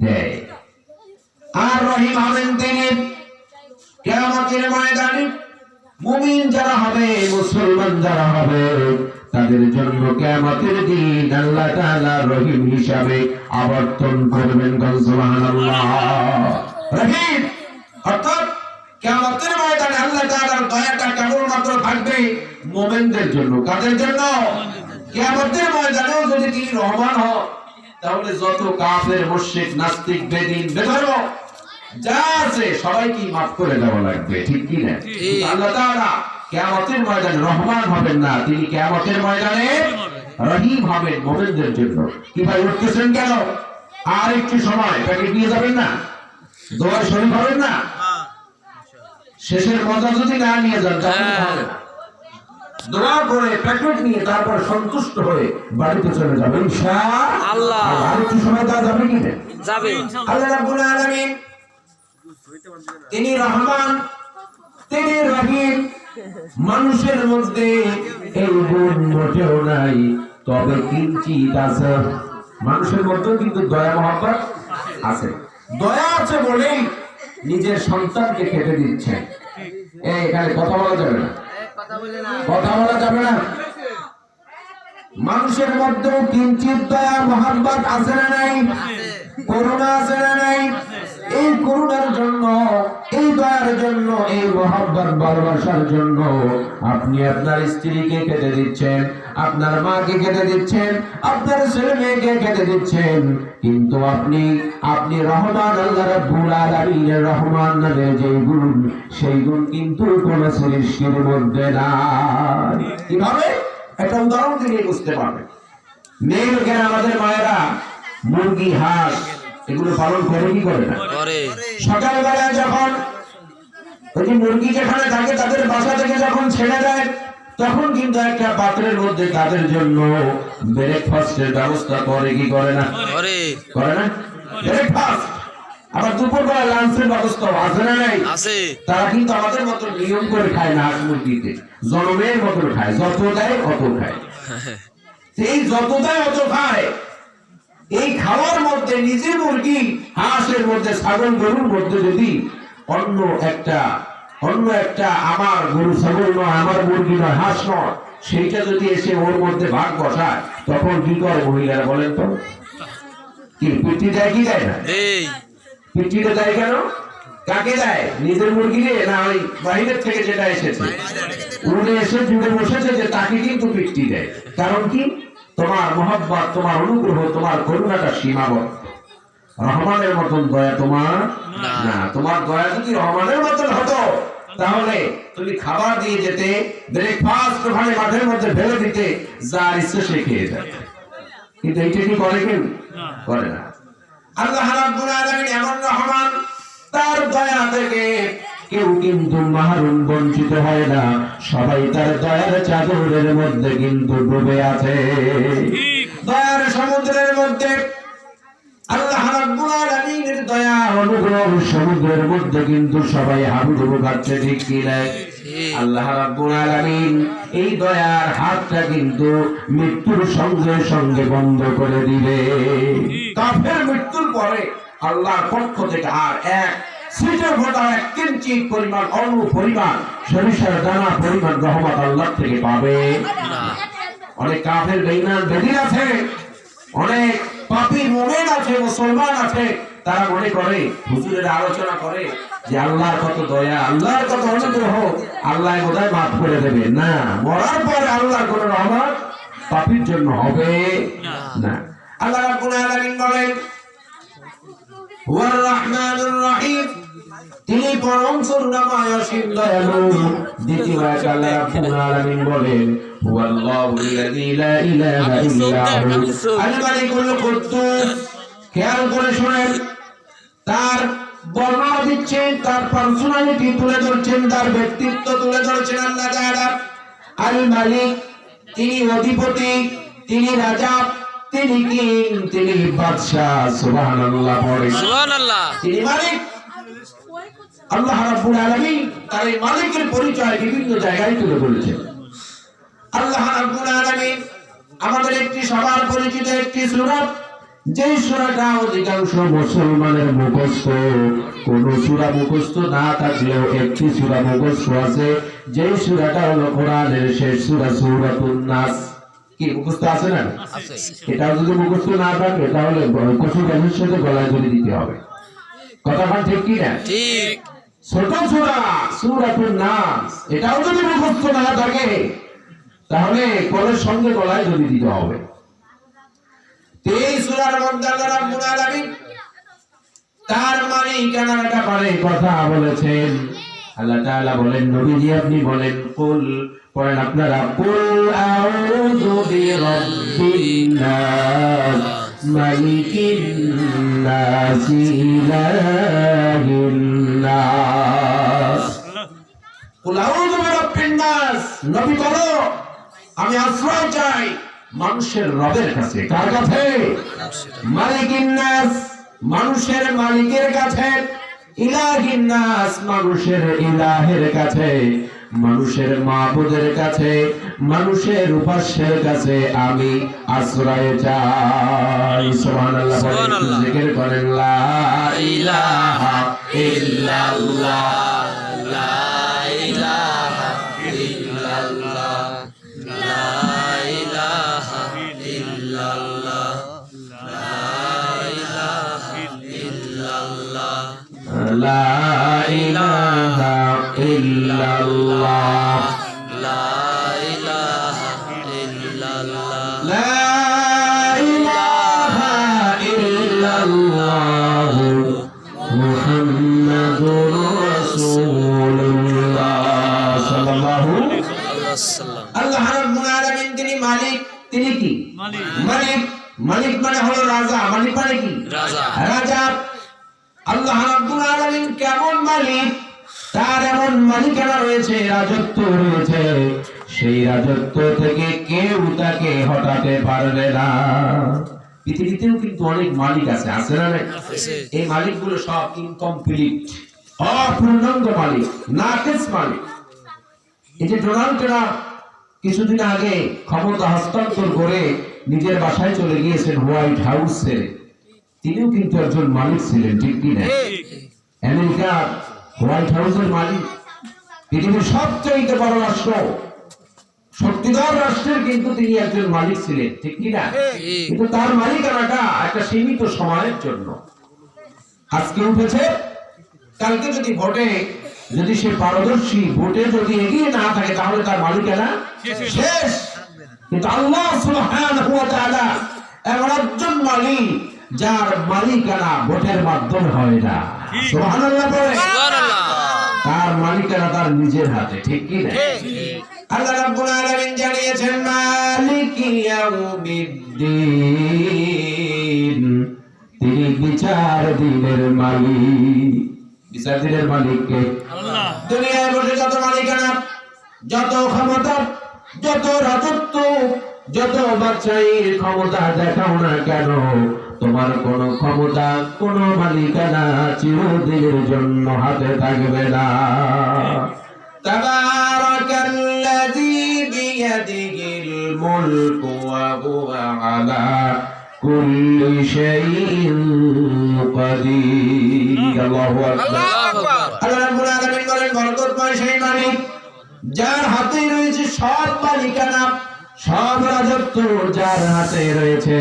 A: দেয়। আর রহিম হবেন তিনি কিয়ামতের ময়দানে মুমিন যারা হবে, মুসলমান যারা হবে, তাদের জন্য কিয়ামতের দিন আল্লাহ তাআলা রহিম হিসাবে আবর্তন করবেন। সুবহানাল্লাহ। রহিম অর্থাৎ কিয়ামতের ময়দানে আল্লাহ তাআলার দয়াটা কেবলমাত্র থাকবে মুমিনদের জন্য। কাদের জন্য? কিয়ামতের ময়দানেও যদি তিনি রহমান হন, তাহলে যত কাফের, মুশরিক, নাস্তিক, বেদিন, বেধর্ম যা আছে সবাইকে মাফ করে দেওয়া লাগবে, ঠিক কি না? আল্লাহ তাআলা কিয়ামতের ময়দানে রহমান হবেন না, তিনি কিয়ামতের ময়দানে রহিম হবেন মুমিনদের জন্য। কি ভাই উঠতেছেন কেন? আর একটু সময় প্যাকেট নিয়ে যাবেন না, দোয়ার শরীফ হবেন না, শেষের মজা যদি না নিয়ে যান তাহলে হবে না। দোয়া করে প্যাকেট নিয়ে তারপর সন্তুষ্ট হয়ে বাড়িতে চলে যাবেন ইনশাআল্লাহ। আর একটু সময় দেওয়া যাবে কি না?
B: যাবে।
A: আল্লাহ রাব্বুল আলামিন তিনি রহমান, তিনি রহিম। মানুষের মধ্যে এই গুণ মোটেও নাই, তবে কিঞ্চিত আছে। মানুষের মধ্যে কিন্তু দয়া মহব্বত আছে। দয়া আছে বলেই নিজের সন্তানকে খেতে দিচ্ছেন। এখানে কথা বলা যাবে না, কথা বলা যাবে না। মানুষের মধ্যেও কিঞ্চিত দয়া মহব্বত আছে না নাই? করুণা আছে না নাই? এই করুণার জন্য, এই দয়ার জন্য, এই মহব্বত ভালোবাসার জন্য আপনি আপনার স্ত্রীকে খেতে দিচ্ছেন, আপনার মাকে খেতে দিচ্ছেন, আপনার ছেলে মেয়েকে খেতে দিচ্ছেন। কিন্তু আপনি রহমান, আল্লাহ রাব্বুল আলামিনের রহমান নামের যে গুণ, সেই গুণ কিন্তু কোন সৃষ্টির মধ্যে নাই। কিভাবে? একটা উদাহরণ থেকে বুঝতে পারবেন। মেয়েরা, আমাদের মায়েরা মুরগি, হাঁস এগুলো পালন করে কি করে না? সকালবেলা যখন ওই যে মুরগি যেখানে থাকে তাদের বাসা থেকে যখন ছেড়ে দেয়, তখন কিন্তু একটা পাত্রের মধ্যে তাদের জন্য ব্রেকফাস্টের ব্যবস্থা করে কি করে না? করে না? ব্রেকফাস্ট, আবার দুপুরবেলা লাঞ্চের ব্যবস্থা আছে না নাই? তারা কিন্তু আমাদের মতো নিয়ম করে খায় না, হাঁস মুরগিতে জনমের মতো খায়, যত দেয় অত খায়। এই যত দেয় অত খায়, এই খাওয়ার মধ্যে নিজে মুরগি, হাঁসের মধ্যে, ছাগল, গরুর মধ্যে যদি অন্য একটা আমার গরু, ছাগল নয়, আমার মুরগি নয়, হাঁস নয়, সেইটা যদি এসে ওর মধ্যে ভাগ বসায়, তখন কি করে মহিলারা বলেন তো? কি পিটি দেয় কি দেয় না? পিটিটা দেয় কেন? কাকে দেয়? নিজের মুরগি না ওই বাইরের থেকে যেটা এসেছে উড়ে এসে জুড়ে বসেছে যে তাকে কিন্তু পিটি দেয়। কারণ কি? তোমার মহব্বত, তোমার অনুগ্রহ, তোমার করুণাটা সীমাবদ্ধ। রহমানের মতন দয়া তোমার না। তোমার দয়া যদি রহমানের মতন হতো, তাহলে তুমি খাবার দিয়ে যেতে, ব্রেকফাস্ট ওখানে মাঠের মধ্যে ফেলে দিতে, যার ইচ্ছে সে খেয়ে যাবে। কিন্তু এইটা কি করে? কেউ করে না। আল্লাহ রাব্বুল আলামিন এমন রহমান, তার দয়া থেকে কেউ কিন্তু মাহরুম, বঞ্চিত হয় না। সবাই তার দয়ার চাদরের মধ্যে কিন্তু ডুবে আছে, দয়ার সমুদ্রের মধ্যে। আল্লাহ রাব্বুল আলামিনের দয়া, অনুগ্রহ সমুদ্রের মধ্যে কিন্তু সবাই হাবুডুবু খাচ্ছে, ঠিক কি না? আল্লাহ রাব্বুল আলামিন এই দয়ার হাতটা কিন্তু মৃত্যুর সঙ্গে সঙ্গে বন্ধ করে দিবে। কাফের মৃত্যুর পরে আল্লাহর পক্ষ থেকে আর এক সিটের ফোঁটা, এক কিঞ্চিত পরিমাণ, অণু পরিমাণ, সরিষার দানা পরিমাণ রহমত আল্লাহ থেকে পাবে না। অনেক কাফের বেঈমান বেদিন আছে, অনেক পাপী মুমিন আছে, মুসলমান আছে, তারা মনে করে, হুজুরের আলোচনা করে যে আল্লাহর কত দয়া, আল্লাহর কত অনুগ্রহ, আল্লাহ বোধহয় মাফ করে দেবে। না, মরার পরে আল্লাহর কোন রহমত পাপীর জন্য হবে না। আল্লাহ রাব্বুল আলামিন বলেন, হুয়ার রহমানুর রহিম, তিনি পরম করুণাময়, অসীম দয়ালু। দ্বিতীয় আয়াতে আল্লাহ রাব্বুল আলামিন বলেন, হুয়াল্লাহুল্লাযী লা ইলাহা ইল্লা হু আল মালিকুল কুদ্দুস। খেয়াল করে শুনেন, তার বর্ণনা দিচ্ছেন, তার পার্সোনালিটি তুলে ধরছেন, তার ব্যক্তিত্ব তুলে ধরছেন আল্লাহ তাআলা। আল মালিক, তিনি অধিপতি, তিনি রাজা, তিনি কিং, তিনি বাদশা। সুবহানাল্লাহ, সুবহানাল্লাহ। তিনি মালিক। আল্লাহ রাব্বুল আলামিন তার এই মালিকের পরিচয় বিভিন্ন জায়গায় তুলে ধরেছেন। আল্লাহ রাব্বুল আলামিন আমাদের একটি সবার পরিচিত একটি সূরা, যে সূরাটা অধিকাংশ মুসলমানের মুখস্থ। কোন সূরা মুখস্থ না থাকলেও একটি সূরা মুখস্থ আছে, যে সূরাটা হলো কোরআনের শেষ সূরা, সূরাতুন নাস। কি মুখস্থ আছে না? এটা যদি মুখস্থ না থাকে তাহলে কচু গাছের সাথে গলায় ধরে দিতে হবে। কথা ঠিক কি না? ঠিক। ছোট সূরা সূরাতুন নাস, এটাও যদি মুখস্থ না থাকে তাহলে কোলের সঙ্গে গলায় যদি দিতে হবে। এই সূরার মধ্যে আল্লাহ রাব্বুল আলামিন তার মালিকানার ব্যাপারে কথা বলেছেন। আল্লাহ তাআলা বলেন, নবীজি আপনি বলেন, কুল, পড়েন আপনারা, কুল আউযু বিরাব্বিন নাস মালিকিন নাস ইলাহিন নাস। কুল আউযু বিরাব্বিন নাস, নবী বলো আমি আশ্রয় চাই মানুষের রবের কাছে। কার কাছে? মালিকিন নাস, মানুষের মালিকের কাছে। ইলাহিন নাস, মানুষের ইলাহের কাছে, মানুষের মাবুদের কাছে, মানুষের উপাস্যের কাছে আমি আশ্রয় চাই। সুবহানাল্লাহ, সুবহানাল্লাহ, জিকির করেন লা ইলাহা ইল্লাল্লাহ, লা ইলাহা ইল্লাল্লাহ, লা ইলাহা ইল্লাল্লাহ, লা ইলাহা ইল্লাল্লাহ, লা ইলাহা ইল্লাল্লাহ, লা ইলাহা ইল্লাল্লাহ, লা ইলাহা ইল্লাল্লাহ, মুহাম্মাদুর রাসূলুল্লাহ সাল্লাল্লাহু আলাইহি ওয়াসাল্লাম। আল্লাহ রাব্বুল আলামিন তিনি মালিক। তিনি কি? মালিক। মালিক মানে হলো রাজা। মালিক মানে কি? রাজা। রাজা। আল্লাহ রাব্বুল আলামিন কেমন মালিক? তার এমন মালিকানা রয়েছে, রাজত্ব রয়েছে, সেই রাজত্ব থেকে কেউ তাকে হটাতে পারবে না। পৃথিবীতেও কিন্তু অনেক মালিক আছে, আছে না? এই মালিকগুলো সব ইনকমপ্লিট, অপূর্ণাঙ্গ মালিক, নাকিস মালিক। এই যে ডোনাল্ড ট্রাম্প কিছুদিন আগে ক্ষমতা হস্তান্তর করে নিজের বাসায় চলে গিয়েছেন হোয়াইট হাউস ছেড়ে, তিনিও কিন্তু একজন মালিক ছিলেন, ঠিক কি না? আমেরিকার হোয়াইট হাউসের মালিক, পৃথিবীর সবচেয়ে বড় রাষ্ট্র, শক্তিধর রাষ্ট্রের কিন্তু তিনি একজন মালিক ছিলেন, ঠিক কি না? কিন্তু তার মালিকানাটা একটা সীমিত সময়ের জন্য। আজকে উঠেছে, কালকে যদি ভোটে যদি সে পারদর্শী, ভোটে যদি এগিয়ে না থাকে তাহলে তার মালিকানা শেষ। কিন্তু আল্লাহ সুবহানাহু ওয়া তাআলা এমন একজন মালিক যার মালিকানা ভোটের মাধ্যমে হয় না। সুবহানাল্লাহ বলে, তার মালিকানা তার নিজের হাতে, ঠিক কি না? আল্লাহ রাব্বুল আলামিন জানিয়েছেন মালিকি ইয়াউমিদ্দিন, তিনি বিচার দিনের মালিক। বিচার দিনের মালিক কে? আল্লাহ। দুনিয়ায় বসে যত মালিকানা, যত ক্ষমতা, যত রাজত্ব, যত বাদশাহীর ক্ষমতা দেখাও না কেন, তোমার কোন ক্ষমতা, কোন মালিকানা চিরদিনের জন্য হাতে থাকবে না। তাবারাকাল্লাযী বিয়াদিহিল মুলকু ওয়া হুয়া আলা কুল্লি শাইইন কাদির। আল্লাহু আকবার। আল্লাহ রাব্বুল আলামিন বলেন, বরকতময় সেই মালিক যার হাতে রয়েছে সব মালিকানা, সব রাজত্ব যার হাতে রয়েছে,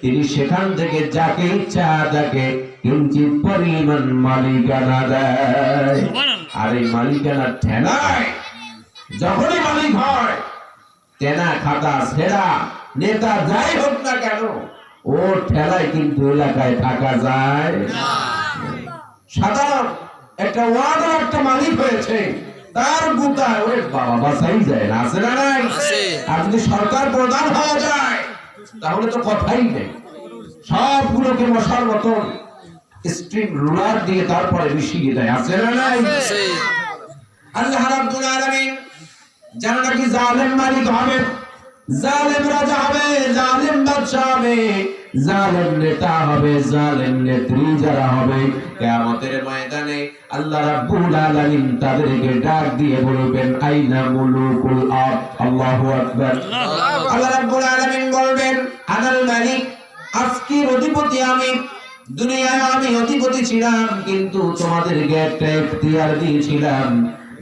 A: তিনি সেখান থেকে যাকে ইচ্ছা তাকে কিঞ্চিত পরিমাণ মালিকানা দেয়। আর এই মালিকানা ঠেলায় যখনই মালিক হয়, তেনা খাতা সেরা নেতা যাই হোক না কেন, ও ঠেলায় কিন্তু এলাকায় থাকা যায় না। সাধারণ একটা ওয়ার্ডের একটা মালিক হয়েছে, তার গুতায় ওরে বাবা বাসাই যায় না, আছে না? নাই। আর যদি সরকার প্রধান হয়ে যায় তাহলে তো কথাই নেই, সবগুলোকে মশার মতন স্ট্রিম রুলার দিয়ে তারপরে মিশিয়ে দেয়, আছে না? নাই। আল্লাহ রাব্বুল আলামিন যারা নাকি জালেম মালিক হবে, জালেম রাজা হবে, জালেম বাদশা হবে, জালেম নেতা হবে, জালেম নেত্রী যারা হবে, কিয়ামতের ময়দানে আল্লাহ রাব্বুল আলামিন তাদেরকে ডাক দিয়ে বলবেন, আইনা মুলুকুল আরদ। আল্লাহু আকবার। আল্লাহ রাব্বুল আলামিন বলবেন, আনাল মালিক, আজকের অধিপতি আমি। দুনিয়ায় আমি অধিপতি ছিলাম, কিন্তু তোমাদেরকে একটা ইখতিয়ার দিয়েছিলাম,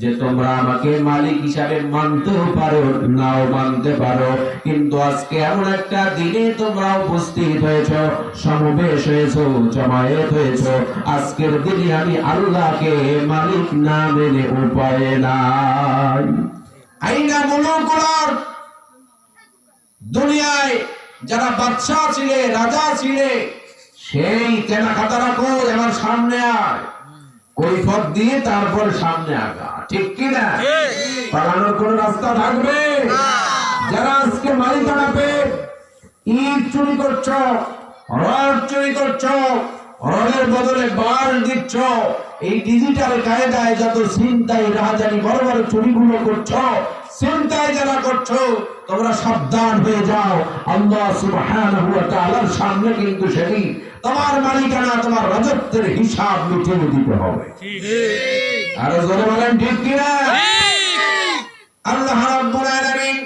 A: যে তোমরা আমাকে মালিক হিসাবে মানতেও পারো নাও মানতে পারো, কিন্তু আজকে এমন একটা দিনে তোমরা উপস্থিত হয়েছো, সমাবেশ হয়েছো, জমায়েত হয়েছো, আজকের দিনে আমি আল্লাহকে মালিক না মেনে উপায় নাই। আইনা মুলুকুল আরদ, দুনিয়ায় যারা বাদশা ছিলে, রাজা ছিলে, সেই কেনা খাতা রাখো, আমার সামনে আয়, কৈফত দিয়ে তারপর সামনে আগা, ঠিক কিনা? পালানোর কোন রাস্তা থাকবে? যারা আজকে মালিকানা পেয়ে ইট চুরি করছ, রড চুরি করছ, রডের বদলে বার দিচ্ছ, এই ডিজিটাল কায়দায় যত ছিনতাই রাহাজানি বড় বড় চুরিগুলো করছ, ছিনতাই যারা করছো, তোমরা সাবধান হয়ে যাও। আল্লাহ সুবহানাহু ওয়া তাআলার সামনে কিন্তু সেদিন তোমার মালিকানা, তোমার রাজত্বের হিসাব মিটিয়ে দিতে হবে। আর জোরে বলেন ঠিক কিনা? আল্লাহ রাব্বুল আলামিন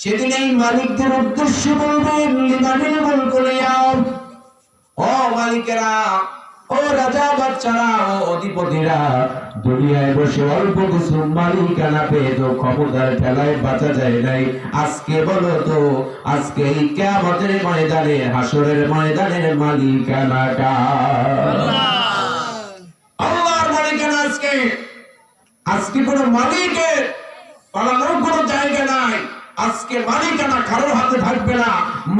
A: সেদিন এই মালিকদের উদ্দেশ্যে বলবেন, লিমানিল মুলকুল ইয়াউম, ও মালিকেরা, ও রাজা বাদশারা, ও অধিপতিরা, দুনিয়ায় বসে অল্প কিছু মালিকানা পেয়ে তো ক্ষমতার ঠেলায় বাঁচা যায় নাই। আজকে বলো তো, আজকে এই কিয়ামতের ময়দানে, হাসরের ময়দানের মালিকানা কার? আল্লাহর মালিকানা। আজকে কোন মালিকের পালানোর কোন জায়গা নাই। আজকে মালিকানা কারোর হাতে থাকবে না,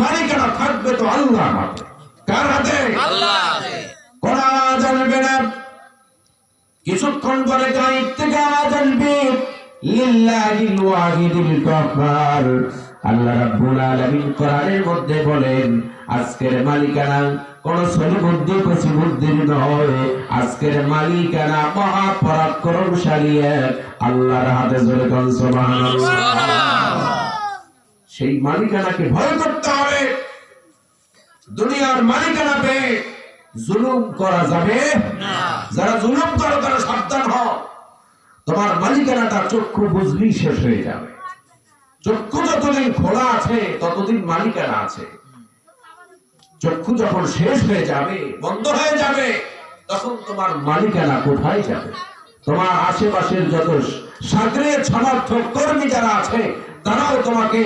A: মালিকানা থাকবে তো আল্লাহর হাতে। কার হাতে? আল্লাহর হাতে। কোন আওয়াজ আসবে না, কিছুক্ষণ পরে গায়েব থেকে আওয়াজ আসবে, লিল্লাহিল ওয়াহিদিল কাহ্হার। আল্লাহ রাব্বুল আলামিন কোরআনের মধ্যে বলেন, আজকের মালিকানা কোন সলিবুদ্ধি কসিবুদ্ধির নয়, আজকের মালিকানা মহা পরাক্রমশালী এক আল্লাহর হাতে। জোরে কোন সুবহানাল্লাহ। সেই মালিকানাকে ভয় করতে হবে। দুনিয়ার মালিকানা পেয়ে জুলুম করা যাবে না। যারা জুলুম করে তারা সাবধান হও। তোমার মালিকানাটা চক্ষু বুঝলেই শেষ হয়ে যাবে। চক্ষু যতদিন খোলা আছে ততদিন মালিকানা আছে। চক্ষু যখন শেষ হয়ে যাবে, বন্ধ হয়ে যাবে, তখন তোমার মালিকানা কোথায় যাবে? তোমার আশেপাশের যত সাগরের সমর্থক কর্মী যারা আছে, তারাও তোমাকে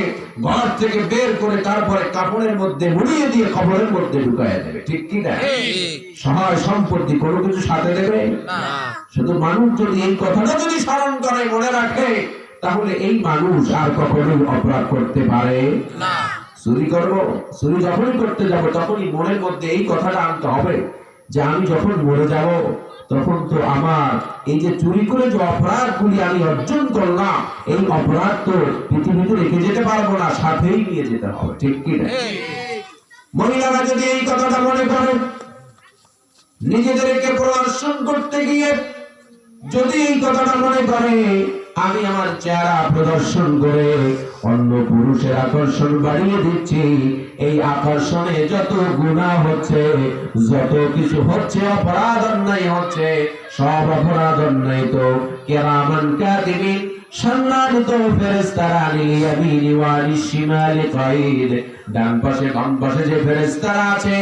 A: ঘর থেকে বের করে তারপরে কাপড়ের মধ্যে মুড়িয়ে দিয়ে কবরের মধ্যে ঢুকাইয়া দেবে, ঠিক কি না? সহায় সম্পত্তি কোনো কিছু সাথে দেবে না। শুধু মানুষ যদি এই কথাটা যদি স্মরণ করে, মনে রাখে, তাহলে এই মানুষ আর কখনোই অপরাধ করতে পারে না। চুরি করবো, চুরি যখনই করতে যাব তখনই মনের মধ্যে এই কথাটা আনতে হবে যে আমি যখন মরে যাব তখন তো আমার এই যে চুরি করে যে অপরাধগুলি আমি অর্জন করলাম, এই অপরাধ তো পৃথিবীতে রেখে যেতে পারবো না, সাথেই নিয়ে যেতে হবে, ঠিক কি না? মহিলারা যদি এই কথাটা মনে করেন, নিজেদেরকে প্রদর্শন করতে গিয়ে যদি এই কথাটা মনে করে আমি আমার চেহারা প্রদর্শন করে অন্য পুরুষের আকর্ষণ বাড়িয়ে দিচ্ছি, এই আকর্ষণে যত গুনাহ হচ্ছে, যত কিছু হচ্ছে, অপরাধ অন্যায় হচ্ছে, সব অপরাধ অন্যায় তো কিরামান কাতিবিন, সম্মানিত ফেরেশতারা, আনিল ইয়ামিনি ওয়া আনিশ শিমালি কাঈদ, ডান পাশে বাম পাশে যে ফেরেশতারা আছে,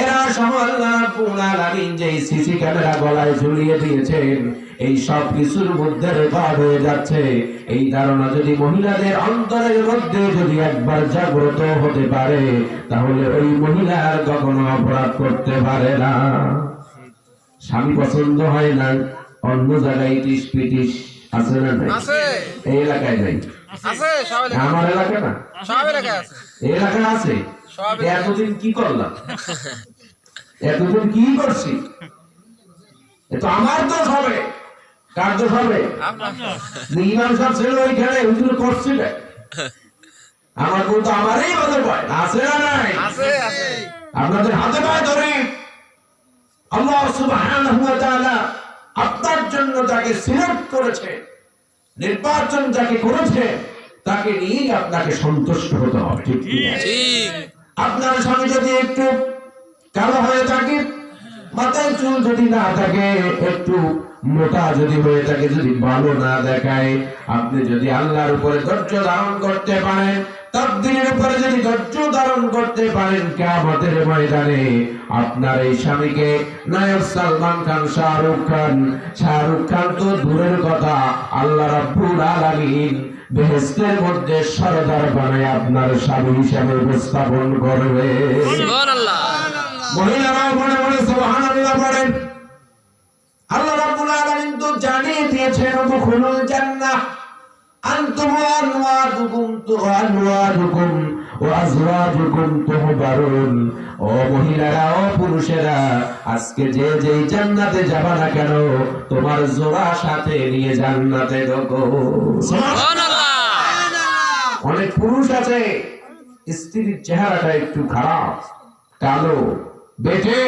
A: এরা সব আল্লাহ রাব্বুল আলামিন যে সিসি ক্যামেরা গলায় ঝুলিয়ে দিয়েছেন, এই সব কিছুর মধ্যে রেকর্ড হয়ে যাচ্ছে। এই ধারণা যদি মহিলাদের অন্তরের মধ্যে যদি একবার জাগ্রত হতে পারে, তাহলে ওই মহিলা আর কখনো অপরাধ করতে পারে না। স্বামী পছন্দ হয় না, অন্য জায়গায় টিস পিটিস আছে না? নাই? এই এলাকায় নাই? আমার এলাকা না, সব এলাকায় আছে। এলাকায় আছে। এতদিন কি করলাম? এতদিন কি করছি? তো আমার তো হবে, কার তো হবে? ইমাম সাহেব ছিল ওইখানে, হুজুর করছিল, আমার বউ তো আমারই বাজার পায়, আছে না নাই? আপনাদের হাতে পায়ে ধরে আল্লাহ সুবহানাহু ওয়া তাআলা আপনার জন্য যাকে সিলেক্ট করেছে, নির্বাচন যাকে করেছে, তাকে নিয়েই আপনাকে সন্তুষ্ট হতে হবে, ঠিক কি? আপনার স্বামী যদি একটু কালো হয়ে থাকে, মাথায় চুল যদি না থাকে, একটু মোটা যদি হয়ে থাকে, যদি ভালো না দেখায়, আপনি যদি আল্লাহর উপরে ধৈর্য ধারণ করতে পারেন, তাকদীরের উপরে যদি ধৈর্য ধারণ করতে পারেন, কিয়ামতের ময়দানে আপনার এই স্বামীকে নায়ক সালমান খান, শাহরুখ খান তো দূরের কথা, আল্লাহ রাব্বুল আলামিন বেহেশতের মধ্যে সরদার বানায় আপনার স্বামী হিসেবে উপস্থাপন করবে।
B: সুবহানাল্লাহ।
A: মহিলারাও মনে মনে সুবহানাল্লাহ বলেন। আল্লাহ রাব্বুল আলামিন তো জানিয়ে দিয়েছেন, উদখুলুল জান্নাহ আনতুম ওয়া আনওয়াজুকুম ওয়া আজওয়াজুকুম তুহবারুন। ও মহিলারা, ও পুরুষেরা, আজকে যে যেই জান্নাতে যাবা না কেন, তোমার জোড়া সাথে নিয়ে জান্নাতে ঢোকো।
B: সুবহানাল্লাহ।
A: অনেক পুরুষ আছে স্ত্রীর চেহারাটা একটু খারাপ, কালো, বেটে,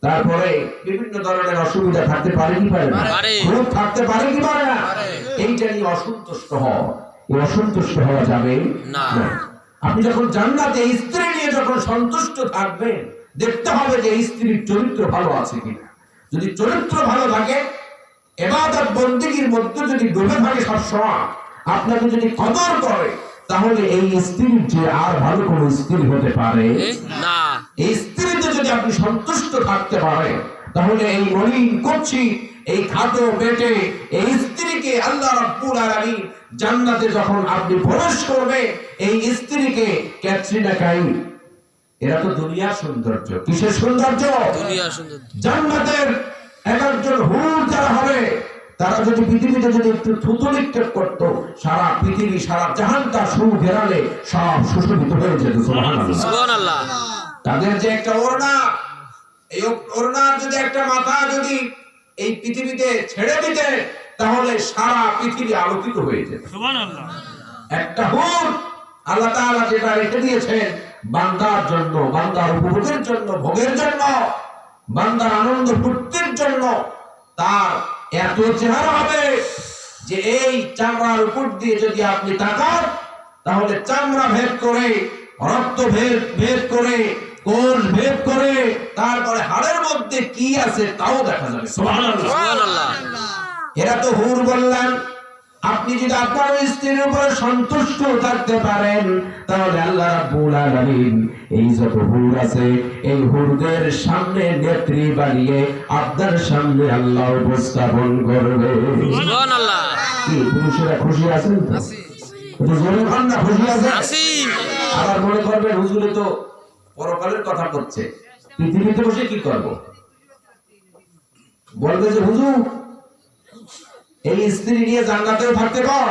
A: তারপরে বিভিন্ন ধরনের অসুবিধা থাকতে পারে কি পারে না, খুব থাকতে পারে কি পারে না, এইটা নিয়ে অসন্তুষ্ট হওয়া, এই অসন্তুষ্ট হওয়া যাবে না। আপনি যখন জান্নাতে স্ত্রী নিয়ে যখন সন্তুষ্ট থাকবেন, দেখতে হবে যে স্ত্রীর চরিত্র ভালো আছে কিনা। যদি চরিত্র ভালো থাকে, ইবাদত বন্দেগীর মধ্যে যদি ডুবে থাকে সবসময়, আপনাকে যদি কদর করে, তাহলে এই স্ত্রীর যে আর ভালো কোনো স্ত্রী হতে পারে
B: না।
A: এই স্ত্রীতে যদি আপনি সন্তুষ্ট থাকতে পারেন, তাহলে এই মলিন কুৎসি, এই খাটো পেটে এই স্ত্রীকে আল্লাহ রাব্বুল আলামিন জান্নাতে যখন আপনি প্রবেশ করবে, এই স্ত্রীকে ক্যাটরিনা কাইফ, এরা তো দুনিয়ার সৌন্দর্য। কিসের সৌন্দর্য?
B: দুনিয়ার সৌন্দর্য।
A: জান্নাতের একজন হুর যারা হবে, তারা যদি পৃথিবীতে যদি একটু থুতু নিক্ষেপ করতো, সারা পৃথিবী, সারা জাহানটা সুঘেরালে সব সুশোভিত হয়ে যেত। সুবহানাল্লাহ।
B: সুবহানাল্লাহ।
A: তাদের যে একটা ওড়না, এই ওড়নার যদি একটা মাথা যদি এই পৃথিবীতে ছেড়ে দিতে, তাহলে সারা পৃথিবী আলোকিত হয়ে যেত।
B: সুবহানাল্লাহ।
A: একটা হুর আল্লাহ তাআলা যেটা রেখে দিয়েছেন বান্দার জন্য, বান্দার উপভোগের জন্য, ভোগের জন্য, বান্দার আনন্দ ফুর্তির জন্য, তার এত চেহারা হবে যে এই চামড়ার উপর দিয়ে যদি আপনি তাকান, তাহলে চামড়া ভেদ করে, রক্ত ভেদ করে, কোষ ভেদ করে, তারপরে হাড়ের মধ্যে কি আছে তাও দেখা যাবে। সুবহানাল্লাহ।
B: সুবহানাল্লাহ।
A: এরা তো হুর বললেন। আপনি যদি আপনার স্ত্রীর উপরে সন্তুষ্ট থাকতে পারেন, তাহলে আল্লাহ রাব্বুল আলামিন এই যত হুর আছে, এই হুরদের সামনে নেত্রী বানিয়ে আপনার সামনে আল্লাহ উপস্থাপন করবে।
B: সুবহানাল্লাহ।
A: কি পুরুষেরা খুশি আছেন তো? একটু জোরে বলেন না, খুশি আছেন?
B: আছি।
A: আবার মনে করবেন হুজুরে তো পরকালের কথা করছে, পৃথিবীতে বসে কি করব? বলবে যে হুজুর এই স্ত্রী নিয়ে জান্নাতেও থাকতে পার,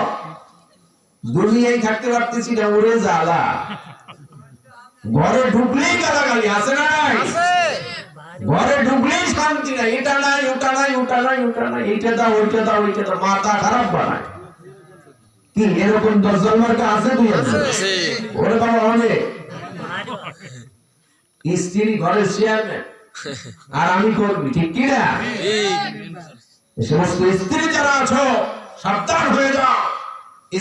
A: দুনিয়ায় থাকতে পারতেছি না, ওরে জ্বালা, ঘরে ঢুকলেই গালাগালি, আছে না নাই? ঘরে ঢুকলেই শান্তি নাই, এটা নাই, ওটা নাই, ওটা নাই, ওটা নাই, এইটা দাও, ওইটা দাও, ওইটা দাও, মাথা খারাপ বানায়। কি এরকম 10 জন মার্কা আছে? তুই আছে? ওরে বাবা, অনেক স্ত্রী ঘরের চেয়ারম্যান আর আমি কর্মী, ঠিক কি না? সমস্ত স্ত্রী যারা আছো, সাবধান হয়ে যাও।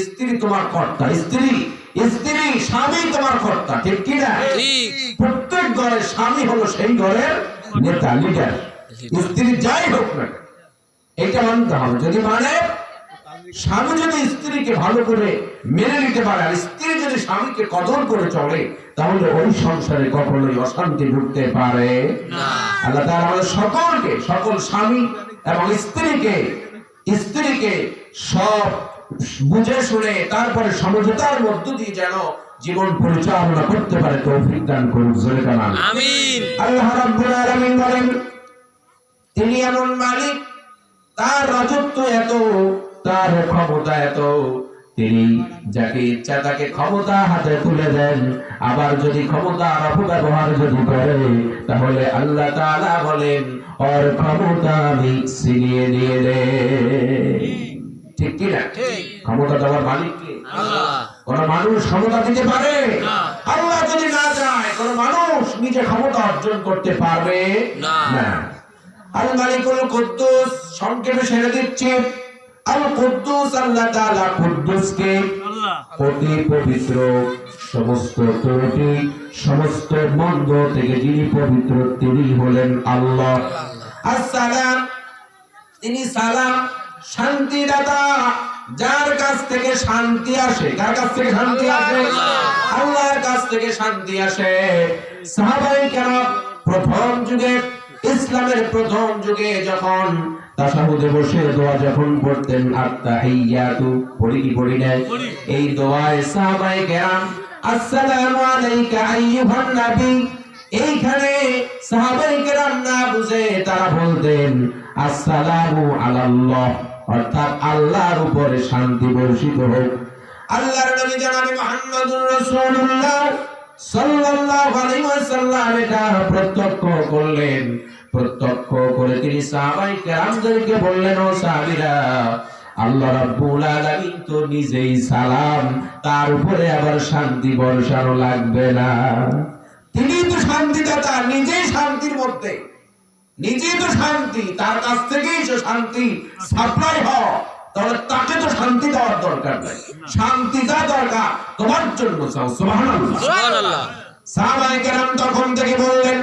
A: স্ত্রী তোমার কর্তা, স্ত্রী স্বামী তোমার কর্তা, ঠিক কি না? প্রত্যেক ঘরের স্বামী হলো সেই ঘরের নেতা, লিডার। স্ত্রী যাই হোক না, এটা মানতে হবে। যদি মানে স্বামী যদি স্ত্রীকে ভালো করে মেনে নিতে পারে, আর স্ত্রী যদি স্বামীকে কদর করে চলে, তাহলে ওই সংসারে কখনোই অশান্তি ঢুকতে পারে না। আল্লাহ তাআলা আমাদের সকলকে, সকল স্বামী এবং স্ত্রীকে সব বুঝে শুনে তারপরে সমঝোতার মধ্য দিয়ে যেন জীবন পরিচালনা করতে পারে তৌফিক দান করুন। জোরে কানা আমিন। আল্লাহ রাব্বুল আলামিন বলেন, তিনি এমন মালিক, তার রাজত্ব এত, তার ক্ষমতা এত, তিনি যাকে ইচ্ছা তাকে ক্ষমতা হাতে তুলে দেন। আবার যদি ক্ষমতার অপব্যবহার যদি করে, তাহলে আল্লাহ তাআলা বলেন ওর ক্ষমতা আমি ছিনিয়ে নিয়ে নে। ঠিক কি না? ক্ষমতা দেওয়ার মালিক কে? আল্লাহ। কোন মানুষ ক্ষমতা দিতে পারে? আল্লাহ যদি না চায়, কোন মানুষ নিজে ক্ষমতা অর্জন করতে পারবে না। আল মালিকুল কুদ্দুস, সংক্ষেপে সেরে দিচ্ছি, আল কুদ্দুস আল্লাহ তাআলা কুদ্দুসকে অতি পবিত্র, সমস্ত ত্রুটি সমস্ত মন্দ থেকে যিনি পবিত্র তিনি হলেন আল্লাহ। আসসালাম, তিনি সালাম শান্তিদাতা, যার কাছ থেকে শান্তি আসে। কার কাছ থেকে শান্তি আসে? আল্লাহর কাছ থেকে শান্তি আসে। সাহাবায়ে কেরাম প্রথম যুগে, ইসলামের প্রথম যুগে যখন তাশাহুদে বসে দোয়া যখন পড়তেন, আত্তাহিয়াতু পড়ি না, এই দোয়ায় সাহাবায়ে কেরাম আসসালামু আলাইকা আইয়ুহান নবী, এইখানে সাহাবায়ে কেরাম না বুঝে তারা বলতেন আসসালামু আলাল্লাহ, অর্থাৎ আল্লাহর উপরে শান্তি বর্ষিত হোক। আল্লাহর নবী জনাবে মুহাম্মদুর রাসূলুল্লাহ সাল্লাল্লাহু আলাইহি ওয়াসাল্লাম এটা প্রত্যক্ষ করলেন। প্রত্যক্ষ করে তিনি সাহাবায়ে কেরামদেরকে বললেন, ও সাহাবীরা, আল্লাহ রাব্বুল আলামিন তো নিজেই সালাম, তার উপরে আবার শান্তি বর্ষানো লাগবে না। তিনি তো শান্তিদাতা, নিজেই শান্তির মধ্যে, নিজেই তো শান্তি, তার কাছ থেকেই সে শান্তি সাপ্লাই হয়, তাহলে তাকে তো শান্তি দেওয়ার দরকার নাই। শান্তি যা দরকার তোমার জন্য চাও। সুবহানাল্লাহ,
B: সুবহানাল্লাহ।
A: সাহাবায়ে কেরাম তখন থেকে বললেন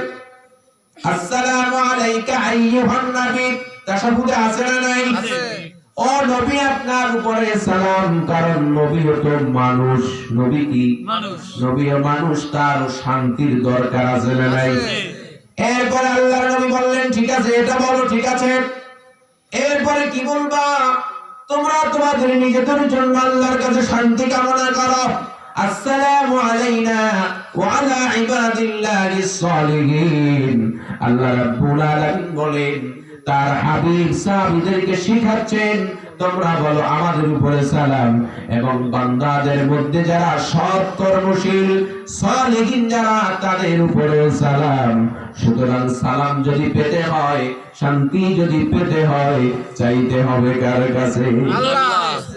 A: আসসালামু আলাইকা আইয়ুহান নবী, তাশাহুদে আছে না নাই? ও নবী আপনার উপরে সালাম, কারণ নবী তো মানুষ। নবী কি মানুষ? নবীও মানুষ, তার শান্তির দরকার আছে না নাই? এরপরে আল্লাহর নবী বললেন ঠিক আছে, এটা বলো, ঠিক আছে, এরপরে কি বলবা? তোমরা তোমাদের নিজেদের জন্য আল্লাহর কাছে শান্তি কামনা করো। আসসালামু আলাইনা ওয়া আলা ইবাদিল্লাহিস সালিহিন। আল্লাহ রাব্বুল আলামিন বলেন, তার হাবিব সাহাবীদেরকে শিখাচ্ছেন, তোমরা বলো আমাদের উপরে সালাম, এবং বান্দাদের মধ্যে যারা সৎ কর্মশীল সালিহিন যারা, তাদের উপরে সালাম। সুতরাং সালাম যদি পেতে হয়, শান্তি যদি পেতে হয়, চাইতে হবে কার কাছে?
B: আল্লাহ।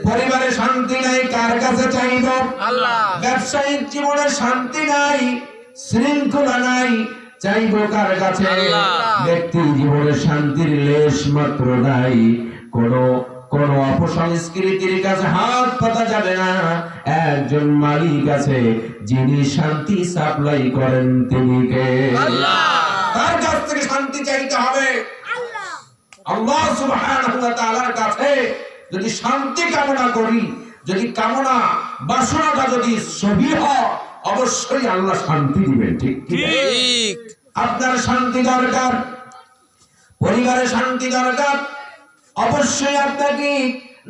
A: পরিবারে শান্তি নাই, কার কাছে চাইব?
B: আল্লাহ।
A: ব্যবসায়িক জীবনে শান্তি নাই, শৃঙ্খলা নাই, চাইব কার কাছে?
B: আল্লাহ।
A: ব্যক্তি জীবনে শান্তির লেশ মাত্র নাই, কোন অপসংস্কৃতির কাছে হাত পাতা যাবে না। একজন মালিক আছে যিনি শান্তি সাপ্লাই করেন, তিনি কে?
B: আল্লাহ।
A: তার কাছ থেকে শান্তি চাইতে হবে। আল্লাহ সুবহানাহু ওয়া তাআলার কাছে যদি শান্তি কামনা করি, যদি কামনা বাসনাটা যদি সহি হয়, অবশ্যই আল্লাহ শান্তি দিবেন। ঠিক কি?
B: ঠিক।
A: আপনার শান্তি দরকার, পরিবারে শান্তি দরকার, অবশ্যই আপনাকে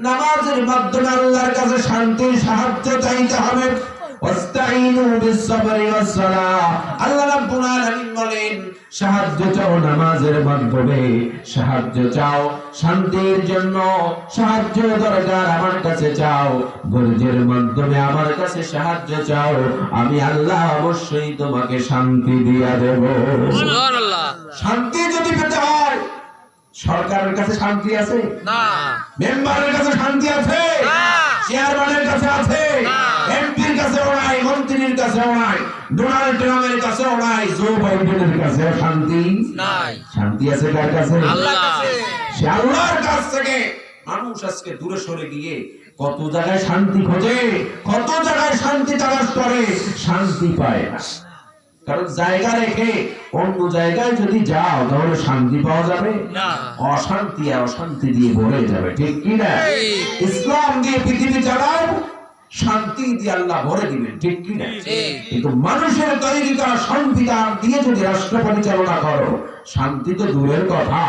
A: নামাজের মাধ্যমে আল্লাহর কাছে শান্তির সাহায্য চাইতে হবে। ওয়াস্তাইনু বিস-সাবরি ওয়াস-সালাহ, আল্লাহ রাব্বুল আলামিন বলেন সাহায্য চাও নামাজের মাধ্যমে, সাহায্য চাও শান্তির জন্য, সাহায্য দরকার আমার কাছে চাও, ধৈর্যের মাধ্যমে আমার কাছে সাহায্য চাও, আমি আল্লাহ অবশ্যই তোমাকে শান্তি দিয়া দেব।
B: সুবহানাল্লাহ।
A: শান্তি যদি পেতে হয়, সরকারের কাছে শান্তি আছে
B: না,
A: মেম্বারের কাছে শান্তি আছে
B: না,
A: চেয়ারম্যানের কাছে আছে
B: না,
A: এমপির কাছেও নাই, মন্ত্রীর কাছেও নাই, ডোনাল্ড ট্রাম্পের কাছেও নাই, জো বাইডেনের কাছেও শান্তি
B: নাই।
A: শান্তি আছে কার কাছে?
B: আল্লাহর কাছে।
A: সে আল্লাহর কাছ থেকে মানুষ আজকে দূরে সরে গিয়ে কত জায়গায় শান্তি খোঁজে, কত জায়গায় শান্তি তালাশ করে, শান্তি পায় না। কারণ জায়গা রেখে অন্য জায়গায় যদি যাও তাহলে শান্তি পাওয়া যাবে
B: না,
A: অশান্তি আর অশান্তি দিয়ে ভরে যাবে। ঠিক কি না?
B: ঠিক।
A: ইসলাম দিয়ে পৃথিবী চালাও, শান্তি দিয়ে আল্লাহ ভরে দিবেন। ঠিক কি না?
B: ঠিক।
A: কিন্তু মানুষের তৈরি করা সংবিধান দিয়ে যদি রাষ্ট্র পরিচালনা করো, শান্তি তো দূরের কথা,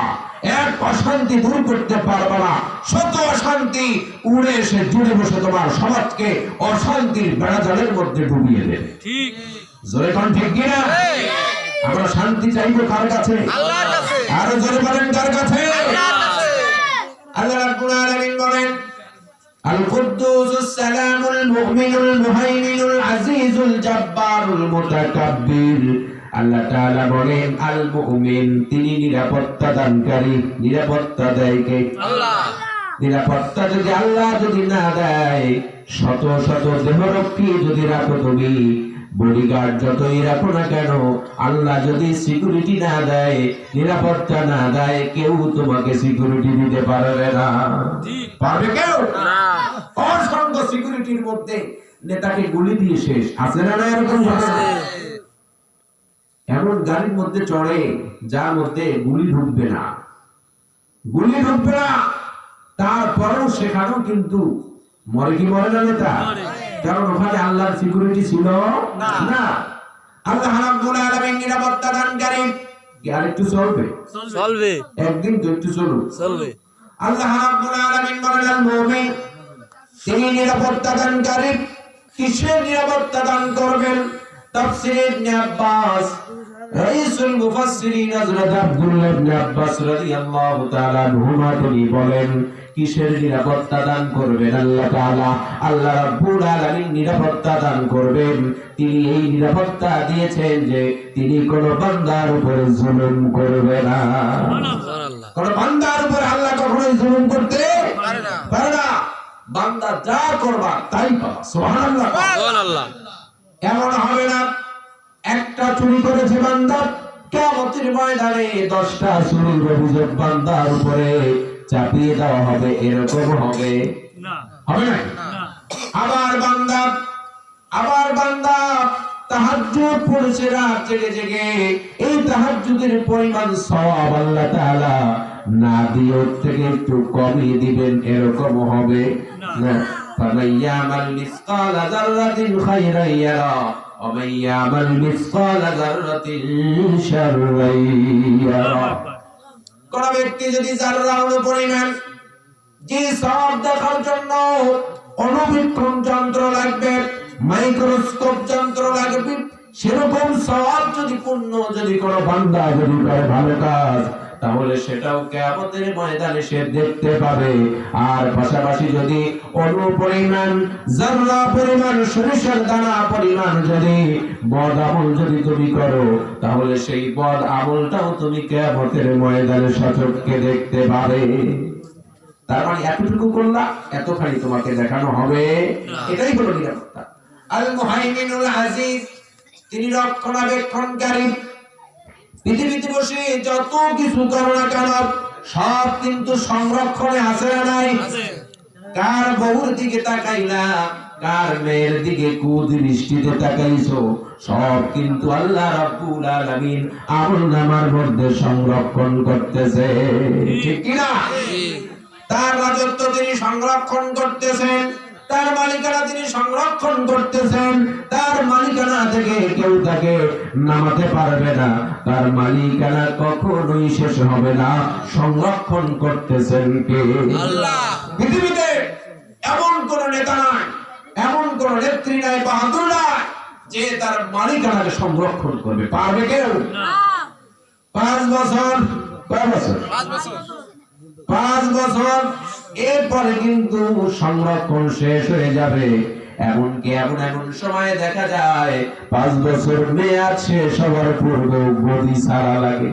A: এক অশান্তি দূর করতে পারবে না, শত অশান্তি উড়ে এসে জুড়ে বসে তোমার সমাজকে অশান্তির বেড়াজালের মধ্যে ডুবিয়ে দেবে।
B: ঠিক।
A: জোরে কোন ঠিক কি না? আমরা শান্তি চাইবো কার কাছে?
B: আল্লাহর কাছে।
A: আরো জোরে বলেন কার কাছে?
B: আল্লাহর কাছে।
A: আল্লাহ রাব্বুল আলামিন বলেন আল কুদ্দুসুস সালামুল মুমিনুল মুহাইমিনুল আজিজুল জাব্বারুল মুতাকাব্বির। আল্লাহ তাআলা বলেন আল মুমিন, তিনি নিরাপত্তা দানকারী, নিরাপত্তা দেয় কে?
B: আল্লাহ।
A: নিরাপত্তা যদি আল্লাহ যদি না দেয়, শত শত দেহরক্ষী যদি রাখো তুমি, বডিগার্ড যতই রাখো না কেন, আল্লাহ যদি সিকিউরিটি না দেয়, নিরাপত্তা না দেয়, কেউ তোমাকে সিকিউরিটি দিতে পারবে না। পারবে কেউ? অসংখ্য সিকিউরিটির মধ্যে নেতাকে গুলি দিয়ে শেষ। আছে না এরকম ঘটনা? এমন গাড়ির মধ্যে চড়ে যার মধ্যে গুলি ঢুকবে না, গুলি ঢুকবে না, তারপরেও সেখানেও কিন্তু মরে কি মরে না নেতা? কারণ ওখানে আল্লাহর সিকিউরিটি ছিল না। আল্লাহ রাব্বুল আলামিন নিরাপত্তা দানকারী। আর একটু চলবে,
B: চলবে,
A: একদিন তো একটু
B: চলবে।
A: আল্লাহ রাব্বুল আলামিন বলেন আল মুমিন, তিনি নিরাপত্তা দানকারী। কিসের নিরাপত্তা দান করবেন? তাফসীরে ইবনে আব্বাস, রাইসুল মুফাসসিরিন হযরত আব্দুল্লাহ ইবনে আব্বাস রাদিয়াল্লাহু তাআলা আনহুমা তিনি বলেন, কিসের নিরাপত্তা দান করবেন আল্লাহ তাআলা? আল্লাহ রাব্বুল আলামিন নিরাপত্তা দান করবেন। তিনি এই নিরাপত্তা দিয়েছেন যে তিনি কোন বান্দার উপরে জুলুম করবে না। কোন বান্দার উপরে আল্লাহ কখনোই জুলুম করতে পারে না। বান্দা যা করবা তাই পাবা। সুবহানাল্লাহ,
B: সুবহানাল্লাহ।
A: এমন হবে না একটা চুরি করেছে বান্দা, কিয়ামতের ময়দানে 10টা চুরির অভিযোগ বান্দার উপরে চাপিয়ে দেওয়া হবে, এরকম হবে না? হবে না। আবার বান্দা তাহাজ্জুদ পড়েছে রাত জেগে জেগে, এই তাহাজ্জুদের পরিমাণ সওয়াব আল্লাহ তাআলা না দিয়ে ওর থেকে একটু কমিয়ে দিবেন, এরকম হবে না। ফামান ইয়ামাল মিসকালা যাররাতিন খায়রান ইয়ারা ওয়া মান ইয়ামাল মিসকালা যাররাতিন শাররান ইয়ারা। কোন ব্যক্তি যদি যাররা পরিমাণ যে সওয়াব দেখার জন্য অনুবীক্ষণ যন্ত্র লাগবে, মাইক্রোস্কোপ যন্ত্র লাগবে, সেরকম সওয়াব যদি পূর্ণ যদি কোনো বান্দা যদি করে ভালো কাজ, তাহলে সেটাও কিয়ামতের ময়দানে সে দেখতে পাবে। আর পাশাপাশি যদি অণু পরিমাণ, যাররা পরিমাণ, সরিষার দানা পরিমাণ যদি বদ আমল যদি তুমি করো, তাহলে সেই বদ আমলটাও তুমি কিয়ামতের ময়দানে সচক্ষে দেখতে পাবে। তার মানে এতটুকু করলা, এতখানি তোমাকে দেখানো হবে। এটাই হলো নিরাপত্তা। আল মুহাইমিনুল আজিজ, তিনি রক্ষণাবেক্ষণকারী। পৃথিবীতে বসে যত কিছু করো না কেন সব কিন্তু সংরক্ষণে আছে না নাই? কার বউর দিকে তাকাইলা, কার মেয়ের দিকে কুদৃষ্টিতে তাকাইছো, সব কিন্তু আল্লাহ রাব্বুল আলামিন আমলনামার মধ্যে সংরক্ষণ করতেছে, ঠিক কি না? তার রাজত্ব তিনি সংরক্ষণ করতেছেন, তার মালিকানা তিনি সংরক্ষণ করতেছেন। তার মালিকানা থেকে কেউ তাকে নামাতে পারবে না, তার মালিকানা কখনোই শেষ হবে না। সংরক্ষণ করতেছেন কে? আল্লাহ। পৃথিবীতে এমন কোন নেতা নাই, এমন কোন নেত্রী নাই, বাহাদুর নাই যে তার মালিকানাকে সংরক্ষণ করবে। পারবে কেউ? 5 বছর, কয় বছর? 5 বছর, এরপরে কিন্তু সংরক্ষণ শেষ হয়ে যাবে। এমনকি এমন সময় দেখা যায় 5 বছর মেয়াদ শেষ হওয়ার পূর্বে গদি ছাড়া লাগে।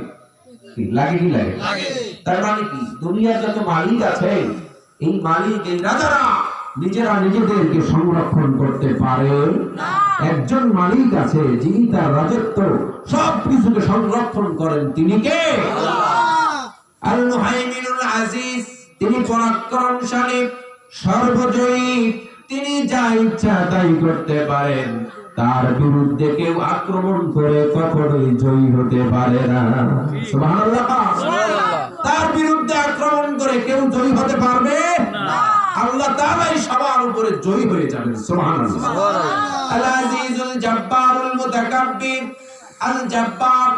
A: লাগে কি লাগে? তার মানে কি, দুনিয়ার যত মালিক আছে, এই মালিক, এই রাজারা নিজেরা নিজেদেরকে সংরক্ষণ করতে পারে না। একজন মালিক আছে যিনি তার রাজত্ব সবকিছুকে সংরক্ষণ করেন, তিনি কে? আল মুহাইমিনুল আজিজ, তিনি পরাক্রমশালী, সর্বজয়ী, তিনি যা ইচ্ছা তাই করতে পারেন। তার বিরুদ্ধে কেউ আক্রমণ করে কখনোই জয়ী হতে পারে না। সুবহানাল্লাহ। তার বিরুদ্ধে আক্রমণ করে কেউ জয়ী হতে পারবে না। আল্লাহ তাআলাই সবার উপরে জয়ী হয়ে যাবেন। সুবহানাল্লাহ। আল আজিজুল জাব্বারুল মুতাকাব্বির, আল জাব্বার,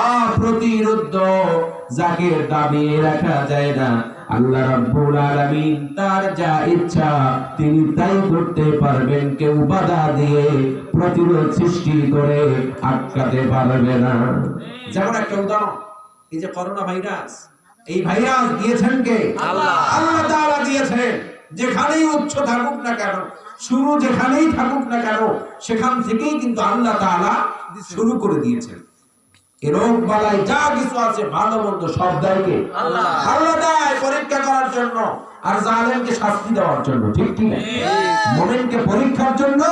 A: অপ্রতিরোধ্য, যাকে দাবিয়ে রাখা যায় না। আল্লাহ রাব্বুল আলামিন তার যা ইচ্ছা তিনি তাই করতে পারবেন, কেউ বাধা দিয়ে প্রতিরোধ সৃষ্টি করে আটকাতে পারবে না। যেমন একটা উদাহরণ, এই যে করোনা ভাইরাস, এই ভাইরাস দিয়েছেন কে? আল্লাহ। আল্লাহ তাআলা দিয়েছেন। যেখানেই উচ্চ থাকুক না কেন, শুরু যেখানেই থাকুক না কেন, সেখান থেকেই কিন্তু আল্লাহ তাআলা শুরু করে দিয়েছেন। রোগ বালাই যা কিছু আছে, ভালো মন্দ সব দেয় কে? আল্লাহ। আল্লাহ দেয় পরীক্ষা করার জন্য। আর জালেমকে শাস্তি দেওয়ার জন্য, ঠিক কি না? মুমিনকে পরীক্ষার জন্য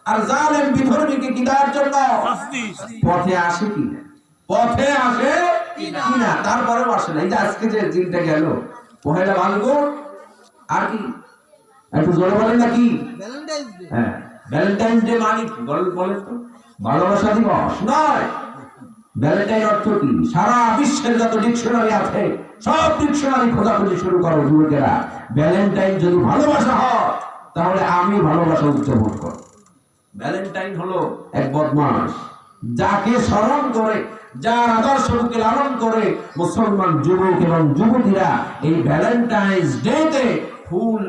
A: আর জালেম বিধর্মীকে কি দেওয়ার জন্য? পথে আসে কি না, পথে আসে কি না, তারপরেও আসে না। এই যে আজকে যে দিনটা গেল পহেলা ফাল্গুন, আর কি একটু জোরে বলেন না কি? হ্যাঁ, ভ্যালেন্টাইন ডে মানে কি বলেন তো? ভালোবাসা দিবস নয়। ভ্যালেন্টাইন অর্থ কি? সারা বিশ্বের যত ডিকশনারি আছে সব ডিকশনারি খোঁজাখুঁজি শুরু করো যুবকেরা। ভ্যালেন্টাইন যদি ভালোবাসা হয় তাহলে আমি ভালোবাসা উদযাপন করব। ভ্যালেন্টাইন হলো এক বদমাস, যাকে স্মরণ করে, যার আদর্শকে লালন করে মুসলমান যুবক এবং যুবতীরা এই ভ্যালেন্টাইন্স ডেতে ফুল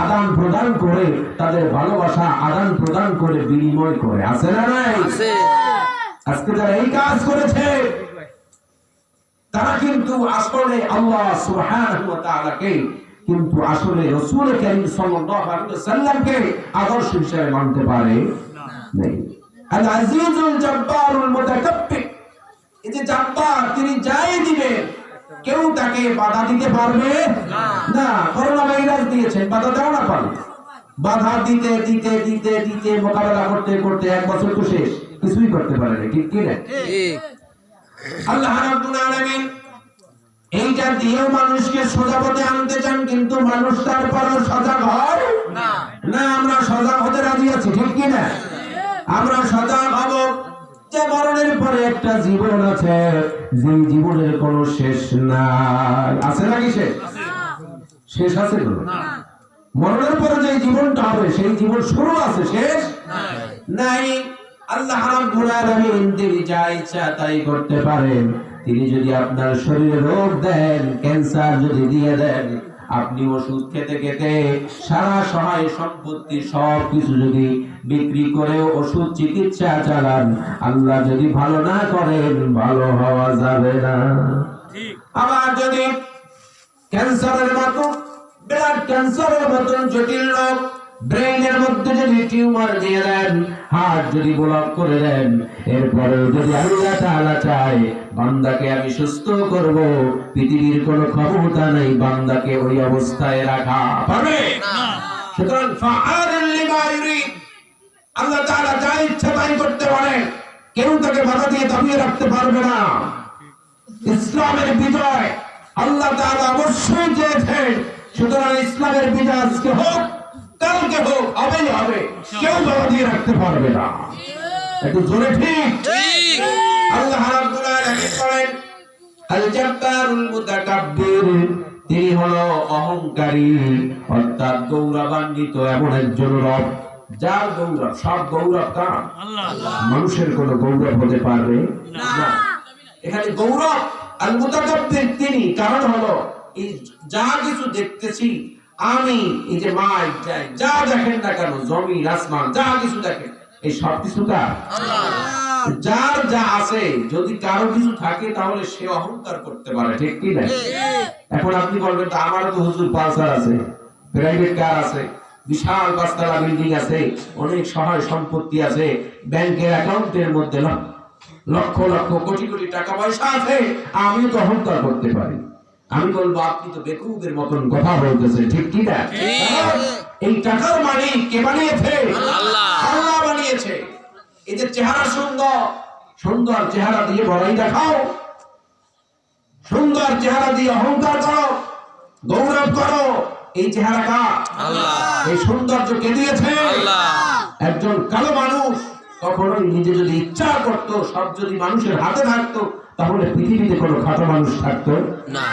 A: আদান প্রদান করে, তাদের ভালোবাসা আদান প্রদান করে, বিনিময় করে। আছে না নাই? আজকে যারা এই কাজ করেছে তারা কিন্তু আসলে আল্লাহ সুবহানাহু ওয়া তাআলাকে, কিন্তু আসলে রাসূল কারীম সাল্লাল্লাহু আলাইহি ওয়াসাল্লামকে আদর্শ হিসেবে মানতে পারে নাই। আল আজিজুল জব্বারুল মুতাকাব্বির, এই যে জব্বার, তিনি যাই দিবেন কেউ তাকে বাধা দিতে পারবে না। করোনা ভাইরাস দিয়েছেন, বাধা দাও না পারে। বাধা দিতে দিতে দিতে দিতে মোকাবেলা করতে করতে এক বছর তো শেষ, কিছুই করতে পারে না, ঠিক কি না? আল্লাহ রাব্বুল আলামিন এইটা দিয়েও মানুষকে সোজা পথে আনতে চান, কিন্তু মানুষ তারপরও সজাগ হয় না। আমরা সজাগ হতে রাজি আছি, ঠিক কি না? আমরা সজাগ হব যে মরণের পরে একটা জীবন আছে, যে জীবনের কোনো শেষ নাই। আছে নাকি শেষ আছে কোনো? মরণের পরে যে জীবনটা হবে সেই জীবন শুরু আছে, শেষ নাই। আল্লাহ রাব্বুল আলামিন তিনি যা ইচ্ছা তাই করতে পারেন। তিনি যদি আপনার শরীরে রোগ দেন, ক্যান্সার যদি দিয়ে দেন, আপনি ওষুধ খেতে খেতে সারা সহায় সম্পত্তি সব কিছু যদি বিক্রি করে ওষুধ চিকিৎসা চালান, আল্লাহ যদি ভালো না করেন ভালো হওয়া যাবে না। আবার যদি ক্যান্সারের মতো, ব্লাড ক্যান্সারের মতন জটিল রোগ, ব্রেইনের মধ্যে যদি টিউমার দিয়ে দেন, হার্ট যদি ব্লক করে দেন, এরপরেও যদি আল্লাহ তাআলা চায় বান্দাকে আমি সুস্থ করব, পৃথিবীর কোনো ক্ষমতা নেই বান্দাকে ওই অবস্থায় রাখা পারবে না। সুতরাং ফাআলুল লিমা ইউরিদ, আল্লাহ তাআলা যা ইচ্ছা তাই করতে পারেন, কেউ তাকে বাধা দিয়ে দাবিয়ে রাখতে পারবে না। ইসলামের বিজয় আল্লাহ তাআলা অবশ্যই চেয়েছেন। সুতরাং ইসলামের বিজয় আজকে হোক, কালকে হোক, হবেই হবে, কেউ বাধা দিয়ে রাখতে পারবে না। একটু জোরে ঠিক। আল্লাহ রাব্বুল আলামিন বলেন আল জব্বারুল মুতাকাব্বির, তিনি হলো অহংকারী অর্থাৎ গৌরবান্বিত এমন একজন রব যার গৌরব, সব গৌরব কার? আল্লাহ। মানুষের কোনো গৌরব হতে পারবে না। এখানে গৌরব আল মুতাকাব্বির তিনি, কারণ হলো এই যা কিছু দেখতেছি আমি, এই যে মাই যা দেখেন না কেন, জমিন আসমান যা কিছু দেখেন, এই সব কিছু কার? আল্লাহ। যার যা আছে, যদি কারো কিছু থাকে তাহলে সে অহংকার করতে পারে, ঠিক কি না? এখন আপনি বলবেন তো আমারও তো হুজুর পালসার আছে, প্রাইভেট কার আছে, বিশাল পাঁচতলা বিল্ডিং আছে, অনেক সহায় সম্পত্তি আছে, ব্যাংকের অ্যাকাউন্টের মধ্যে লক্ষ লক্ষ কোটি কোটি টাকা পয়সা আছে, আমিও তো অহংকার করতে পারি। আমি বলবো আপনি তো বেকুবের মতন কথা বলতেছেন, ঠিক কি না? এই টাকার মালিক কে বানিয়েছে? আল্লাহ। আল্লাহ বানিয়েছে। এই যে চেহারা সুন্দর, সুন্দর চেহারা দিয়ে বড়াই দেখাও, সুন্দর চেহারা দিয়ে অহংকার করো, গৌরব করো, এই চেহারা কার? আল্লাহ। এই সৌন্দর্য কে দিয়েছে? আল্লাহ। একজন কালো মানুষ কখনোই নিজে যদি ইচ্ছা করত, সব যদি মানুষের হাতে থাকতো, তাহলে পৃথিবীতে কোনো খাটো মানুষ থাকতো না,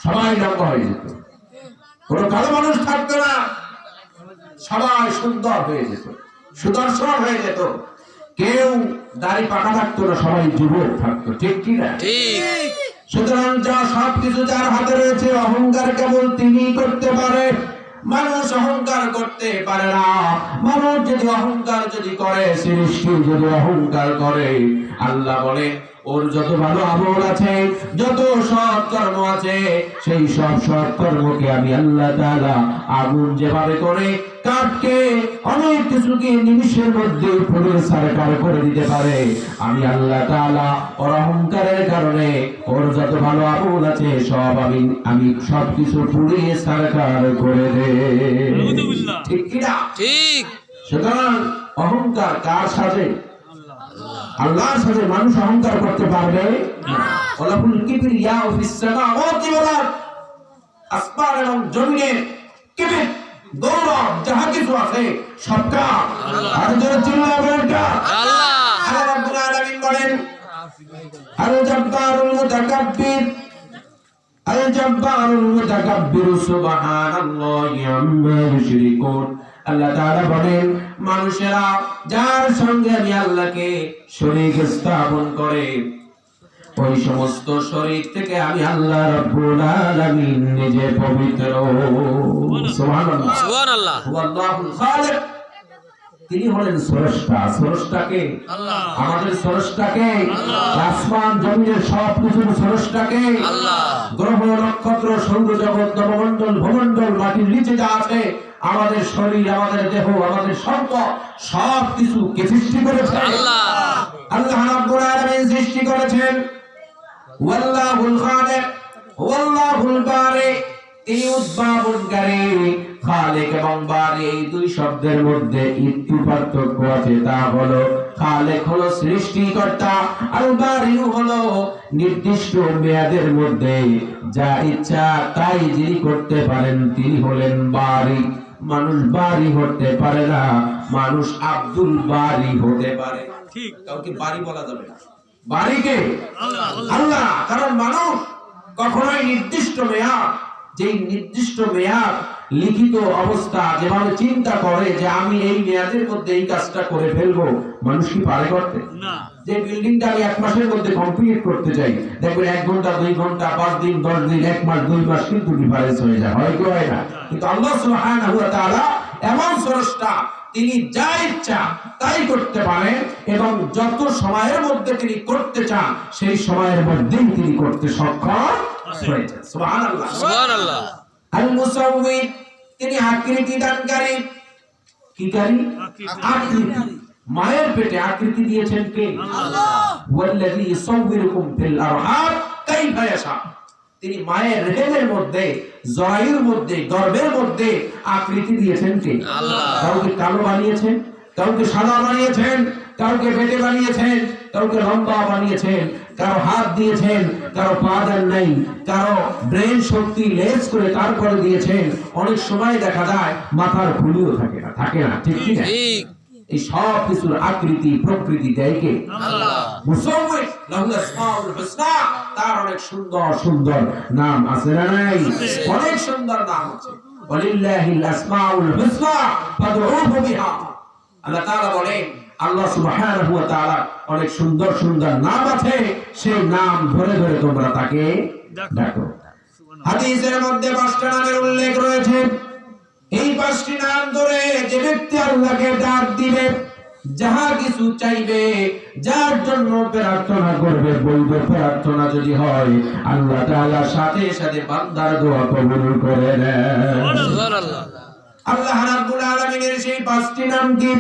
A: সবাই লম্বা হয়ে যেত। কোনো কালো মানুষ থাকতো না, সবাই সুন্দর হয়ে যেত, সুদর্শন হয়ে যেত। কেউ দাড়ি পাকা থাকতো না, সবাই যুবক থাকতো, ঠিক কি না? সুতরাং যা সবকিছু যার হাতে রয়েছে, অহংকার কেবল তিনি করতে পারে, মানুষ অহংকার করতে পারে না। মানুষ যদি অহংকার করে, সৃষ্টি যদি অহংকার করে, আল্লাহ বলে ওর যত ভালো আমল আছে, যত সৎ কর্ম আছে, সেই সব সৎ কর্মকে আমি আল্লাহ তাআলা আগুন যেভাবে করে কাঠকে অনেক কিছুকে নিমিষের মধ্যে পুরো সরকার করে দিতে পারে। আমি আল্লাহ তাআলা ওর অহংকারের কারণে ওর যত ভালো আমল আছে সব আমি সবকিছু পুড়িয়ে সরকার করে দে। ঠিক কি না?
B: ঠিক।
A: সুতরাং অহংকার কার সাথে? আল্লাহর সাথে মানুষ অহংকার করতে পারবে না। ওয়ালাকুল কিবরিয়া ফিস সামাওয়াতি ওয়াল আরদ, আসমান এবং জমিনের কিবর গৌরব যাহা কিছু আছে সবটা আর যারা চিল্লাবেন কা
B: আল্লাহ।
A: আল্লাহ রাব্বুল আলামিন বলেন আল জাব্বারুল মুতাকাব্বির, আল জাব্বারুল মুতাকাব্বির সুবহানাল্লাহি আম্মা ইউশরিকুন। আল্লাহ তাআলা বলেন মানুষেরা যার সঙ্গে আমি আল্লাহকে শরীক স্থাপন করে ওই সমস্ত শরীক থেকে আমি আল্লাহ রাব্বুল আলামিন নিজে পবিত্র। সুবহানাল্লাহ।
B: সুবহানাল্লাহ।
A: হুয়াল্লাহুল খালিক, তিনি হলেন স্রষ্টা। স্রষ্টাকে
B: আল্লাহ।
A: আমাদের স্রষ্টাকে আসমান জমিনের সব কিছুর স্রষ্টাকে
B: আল্লাহ।
A: গ্রহ নক্ষত্র সৌর জগৎ নবমণ্ডল ভূমণ্ডল মাটির নিচে যা আছে আমাদের শরীর আমাদের দেহ আমাদের সম্পদ সব কিছু কে সৃষ্টি করেছে?
B: আল্লাহ।
A: আল্লাহ রাব্বুল আলামিন সৃষ্টি করেছেন। ওয়াল্লাহুল খালিক ওয়াল্লাহুল বারি, তিনি উদ্ভাবনকারী। খালিক এবং বারি এই দুই শব্দের মধ্যে একটু পার্থক্য আছে, তা হলো খালিক হলো সৃষ্টিকর্তা আর বারি হলো নির্দিষ্ট মেয়াদের মধ্যে যা ইচ্ছা তাই যিনি করতে পারেন তিনি হলেন বারি। মানুষ বারি হতে পারে না, মানুষ আব্দুল বারি হতে পারে।
C: ঠিক।
A: কাউকে বারি বলা যাবে না। বারিকে আল্লাহ, কারণ মানুষ কখনোই নির্দিষ্ট মেয়াদ, যেই নির্দিষ্ট মেয়াদ লিখিত অবস্থা যেভাবে চিন্তা করে যে আমি এই মেয়াদের মধ্যে এই কাজটা করে ফেলবো, মানুষ কি পারে করতে?
C: না।
A: যে বিল্ডিংটা আমি 1 মাসের মধ্যে কমপ্লিট করতে চাই, দেখবেন 1 ঘন্টা 2 ঘন্টা 5 দিন 10 দিন 1 মাস 2 মাস কিন্তু ডিফারেন্স হয়ে যায়, হয় কি হয় না? কিন্তু আল্লাহ সুবহানাহু ওয়া তাআলা এমন স্রষ্টা, তিনি যা ইচ্ছা তাই করতে পারেন এবং যত সময়ের মধ্যে তিনি করতে চান সেই সময়ের মধ্যেই তিনি করতে সক্ষম হয়েছেন। সুবহানাল্লাহ।
B: সুবহানাল্লাহ।
A: আল মুসাউবির, তিনি আকৃতি দানকারী। কি কারী? আকৃতি। মায়ের পেটে আকৃতি দিয়েছেন কে?
C: আল্লাহ।
A: ওয়াল্লাযী ইউসাউবিরুকুম ফিল আরহাম কাইফা ইয়াশা, তিনি মায়ের রেহেমের মধ্যে জরায়ুর মধ্যে গর্ভের মধ্যে আকৃতি দিয়েছেন কে?
B: আল্লাহ।
A: কাউকে কালো বানিয়েছেন, কাউকে সাদা বানিয়েছেন, কাউকে বেটে বানিয়েছেন, কাউকে লম্বা বানিয়েছেন, কারো হাত দিয়েছেন, কারো পা দেন নাই, কারো ব্রেন শক্তি লেস করে তারপরে দিয়েছেন। অনেক সময় দেখা যায় মাথার খুলিও থাকে না, ঠিক কি না?
B: ঠিক।
A: এই সব কিছুর আকৃতি প্রকৃতি দেয় কে?
B: আল্লাহ।
A: মুসাউবির লাহুল আসমাউল হুসনা, তার অনেক সুন্দর সুন্দর নাম আছে না নাই? অনেক সুন্দর নাম আছে। ওয়ালিল্লাহিল আসমাউল হুসনা ফাদউহু বিহা। আল্লাহ তাআলা বলেন আল্লাহ সুবহানাহু ওয়া তাআলা অনেক সুন্দর সুন্দর নাম আছে, সেই নাম ধরে ধরে তোমরা তাকে ডাকো। হাদিসের মধ্যে 5টা নামের উল্লেখ রয়েছে। এই 5টি নাম ধরে যে ব্যক্তি আল্লাহকে ডাক দিবে, যাহা কিছু চাইবে, যার জন্য প্রার্থনা করবে, বলবে প্রার্থনা যদি হয়, আল্লাহ তাআলা সাথে সাথে বান্দার দোয়া কবুল করে নেন।
B: সুবহানাল্লাহ।
A: আল্লাহ রাব্বুল আলামিনের সেই 5টি নাম কি?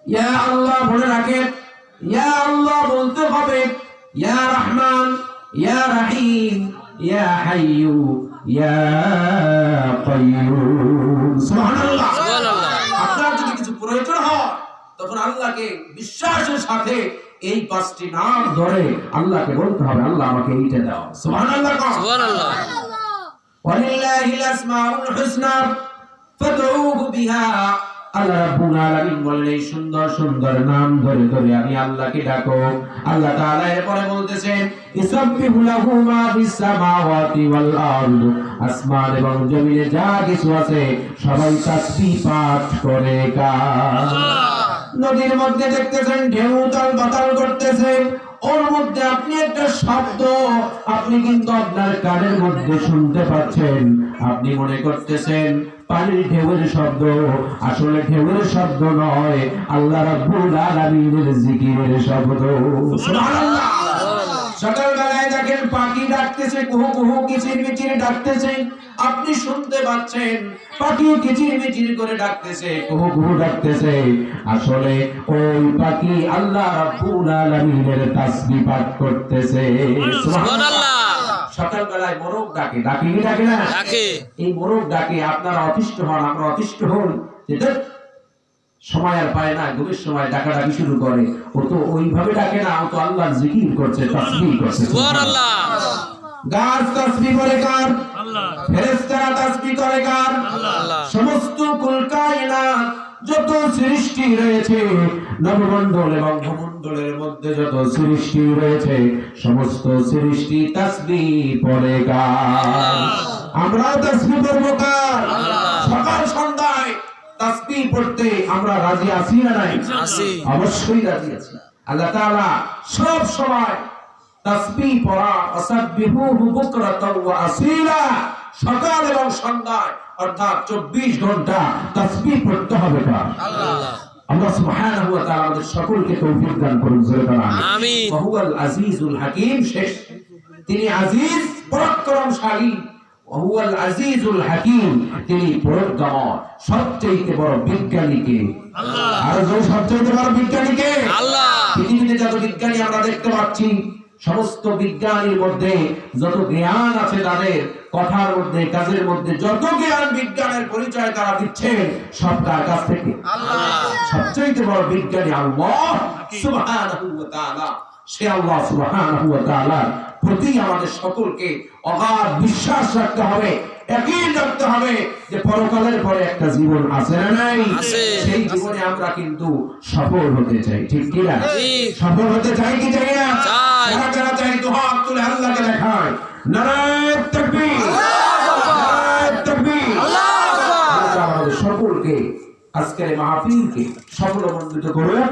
A: ইয়া আল্লাহ বলে রাখেন, ইয়া আল্লাহ বলতে হবে, ইয়া রহমান, ইয়া রহিম, ইয়া হাইয়ু, ইয়া কাইয়ুম। সুবহানাল্লাহ।
B: সুবহানাল্লাহ।
A: আপনার যদি কিছু প্রয়োজন হয় তখন আল্লাহকে বিশ্বাসের সাথে এই 5টি নাম ধরে আল্লাহকে বলতে হবে, আল্লাহ আমাকে এইটা দাও। সুবহানাল্লাহ।
B: সুবহানাল্লাহ।
A: ওয়ালিল্লাহিল আসমাউল হুসনা ফাদউহু বিহা। আল্লাহ রাব্বুল আলামিন বলেন এই সুন্দর সুন্দর নাম ধরে ধরে আমি আল্লাহকে ডাকো। আল্লাহ তাআলা এরপরে বলতেছেন ইসাব্বিহু লাহু মা ফিস সামাওয়াতি ওয়াল আরদ, আসমান এবং জমিনে যা কিছু আছে সবাই তাসবিহ পাঠ করে কার? নদীর মধ্যে দেখতেছেন ঢেউ উতাল পাতাল করতেছে, ওর মধ্যে আপনি একটা শব্দ আপনি কিন্তু আপনার কানের মধ্যে শুনতে পাচ্ছেন। আপনি মনে করতেছেন পানির ঢেউয়ের শব্দ, আসলে ঢেউয়ের শব্দ নয়, আল্লাহ রাব্বুল আলামিনের জিকিরের শব্দ। সুবহানাল্লাহ। সকালবেলায় দেখেন পাখি ডাকতেছে, কুহু কুহু কিচিরমিচির ডাকতেছে, আপনি শুনতে পাচ্ছেন পাখি কিচিরমিচির করে ডাকতেছে, কুহু কুহু ডাকতেছে। আসলে ওই পাখি আল্লাহ রাব্বুল আলামিনের তাসবিহ পাঠ করতেছে।
B: সুবহানাল্লাহ।
A: সকালবেলায় মোরগ ডাকে, ডাকে কি ডাকে না?
B: ডাকে।
A: এই মোরগ ডাকে আপনারা অতিষ্ঠ হন, আমরা অতিষ্ঠ হই, যে সময় আর পায় না, ঘুমের সময় ডাকাডাকি শুরু করে। ও তো ওইভাবে ডাকে না, ও তো আল্লাহর জিকির করছে, তাসবিহ করছে।
B: সুবহানাল্লাহ।
A: গাছ তাসবিহ করে কার? আল্লাহ। ফেরেশতারা তাসবিহ করে কার?
B: আল্লাহ।
A: সমস্ত কুল কায়নাত যত সৃষ্টি রয়েছে, নবমণ্ডল এবং ভূমণ্ডলের মধ্যে যত সৃষ্টি রয়েছে, সমস্ত সৃষ্টি তাসবিহ পড়ে কার? আমরা তাসবিহ পড়ব কার? সকাল সন্ধ্যায় তাসবিহ পড়তে আমরা রাজি আছি না নাই?
B: আছি।
A: অবশ্যই রাজি আছি। আল্লাহ তাআলা সব সময় তাসবিহ পড়া, ওয়াসাব্বিহুহু বুকরাতাও ওয়া আসীলা, সকাল এবং সন্ধ্যায় অর্থাৎ 24 ঘন্টা তাসবিহ পড়তে হবে কার?
B: আল্লাহ।
A: আল্লাহ সুবহানাহু ওয়া তাআলা আমাদের সকলকে তৌফিক দান করুন, জোরে বলুন
B: আমিন।
A: ওয়া হুয়াল আজিজুল হাকীম। শেষ, তিনি আজিজ পরাক্রমশালী, ওয়া হুয়াল আজিজুল হাকীম, তিনি পরোজ্ঞাময়, সবচেয়ে বড় বিজ্ঞানী কে? আল্লাহ। আর যে সবচেয়ে বড় বিজ্ঞানী কে?
B: আল্লাহ।
A: পৃথিবীতে যত বিজ্ঞানী আমরা দেখতে পাচ্ছি, সমস্ত বিজ্ঞানীর মধ্যে যত জ্ঞান আছে, তাদের কথার মধ্যে, কাজের মধ্যে যত জ্ঞান বিজ্ঞানের পরিচয় তারা দিচ্ছে, সব তার কাছ থেকে।
B: আল্লাহ।
A: সবচেয়ে বড় বিজ্ঞানী আল্লাহ সুবহানাহু ওয়া তাআলা। সে আল্লাহ সুবহানাহু ওয়া তাআলার প্রতি আমাদের সকলকে অগাধ বিশ্বাস রাখতে হবে, ইয়াকিন রাখতে হবে যে পরকালের পরে একটা জীবন আছে না নাই?
B: আছে।
A: সেই জীবনে আমরা কিন্তু সফল হতে চাই, ঠিক কি না?
B: ঠিক।
A: সফল হতে চাই কি চাই না?
B: চাই।
A: যারা যারা চাই তো হাত তুলে আল্লাহকে দেখায়, নারায়ে তাকবীর, নারায়ে তাকবীর। আল্লাহ আমাদের সকলকে আজকের এই মাহফিলকে সফলমণ্ডিত করুন,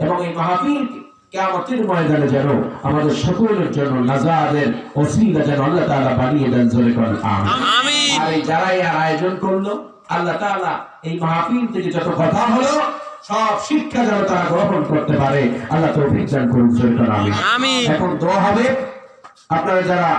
A: এবং এই মাহফিলকে কিয়ামতের ময়দানে যেন আমাদের সকলের জন্য নাজাতের ওসিলা যেন আল্লাহ তাআলা বানিয়ে দেন, জোরে বলুন আমিন।
B: আমিন।
A: আর এই যারা এই আয়োজন করলো, আল্লাহ তাআলা এই মাহফিল থেকে যত কথা হলো সব শিক্ষা যেন তারা গ্রহণ করতে পারে, আল্লাহ তৌফিক দান করুন, জোরে বলুন আমিন।
B: আমিন।
A: এখন দোয়া হবে। আপনারা যারা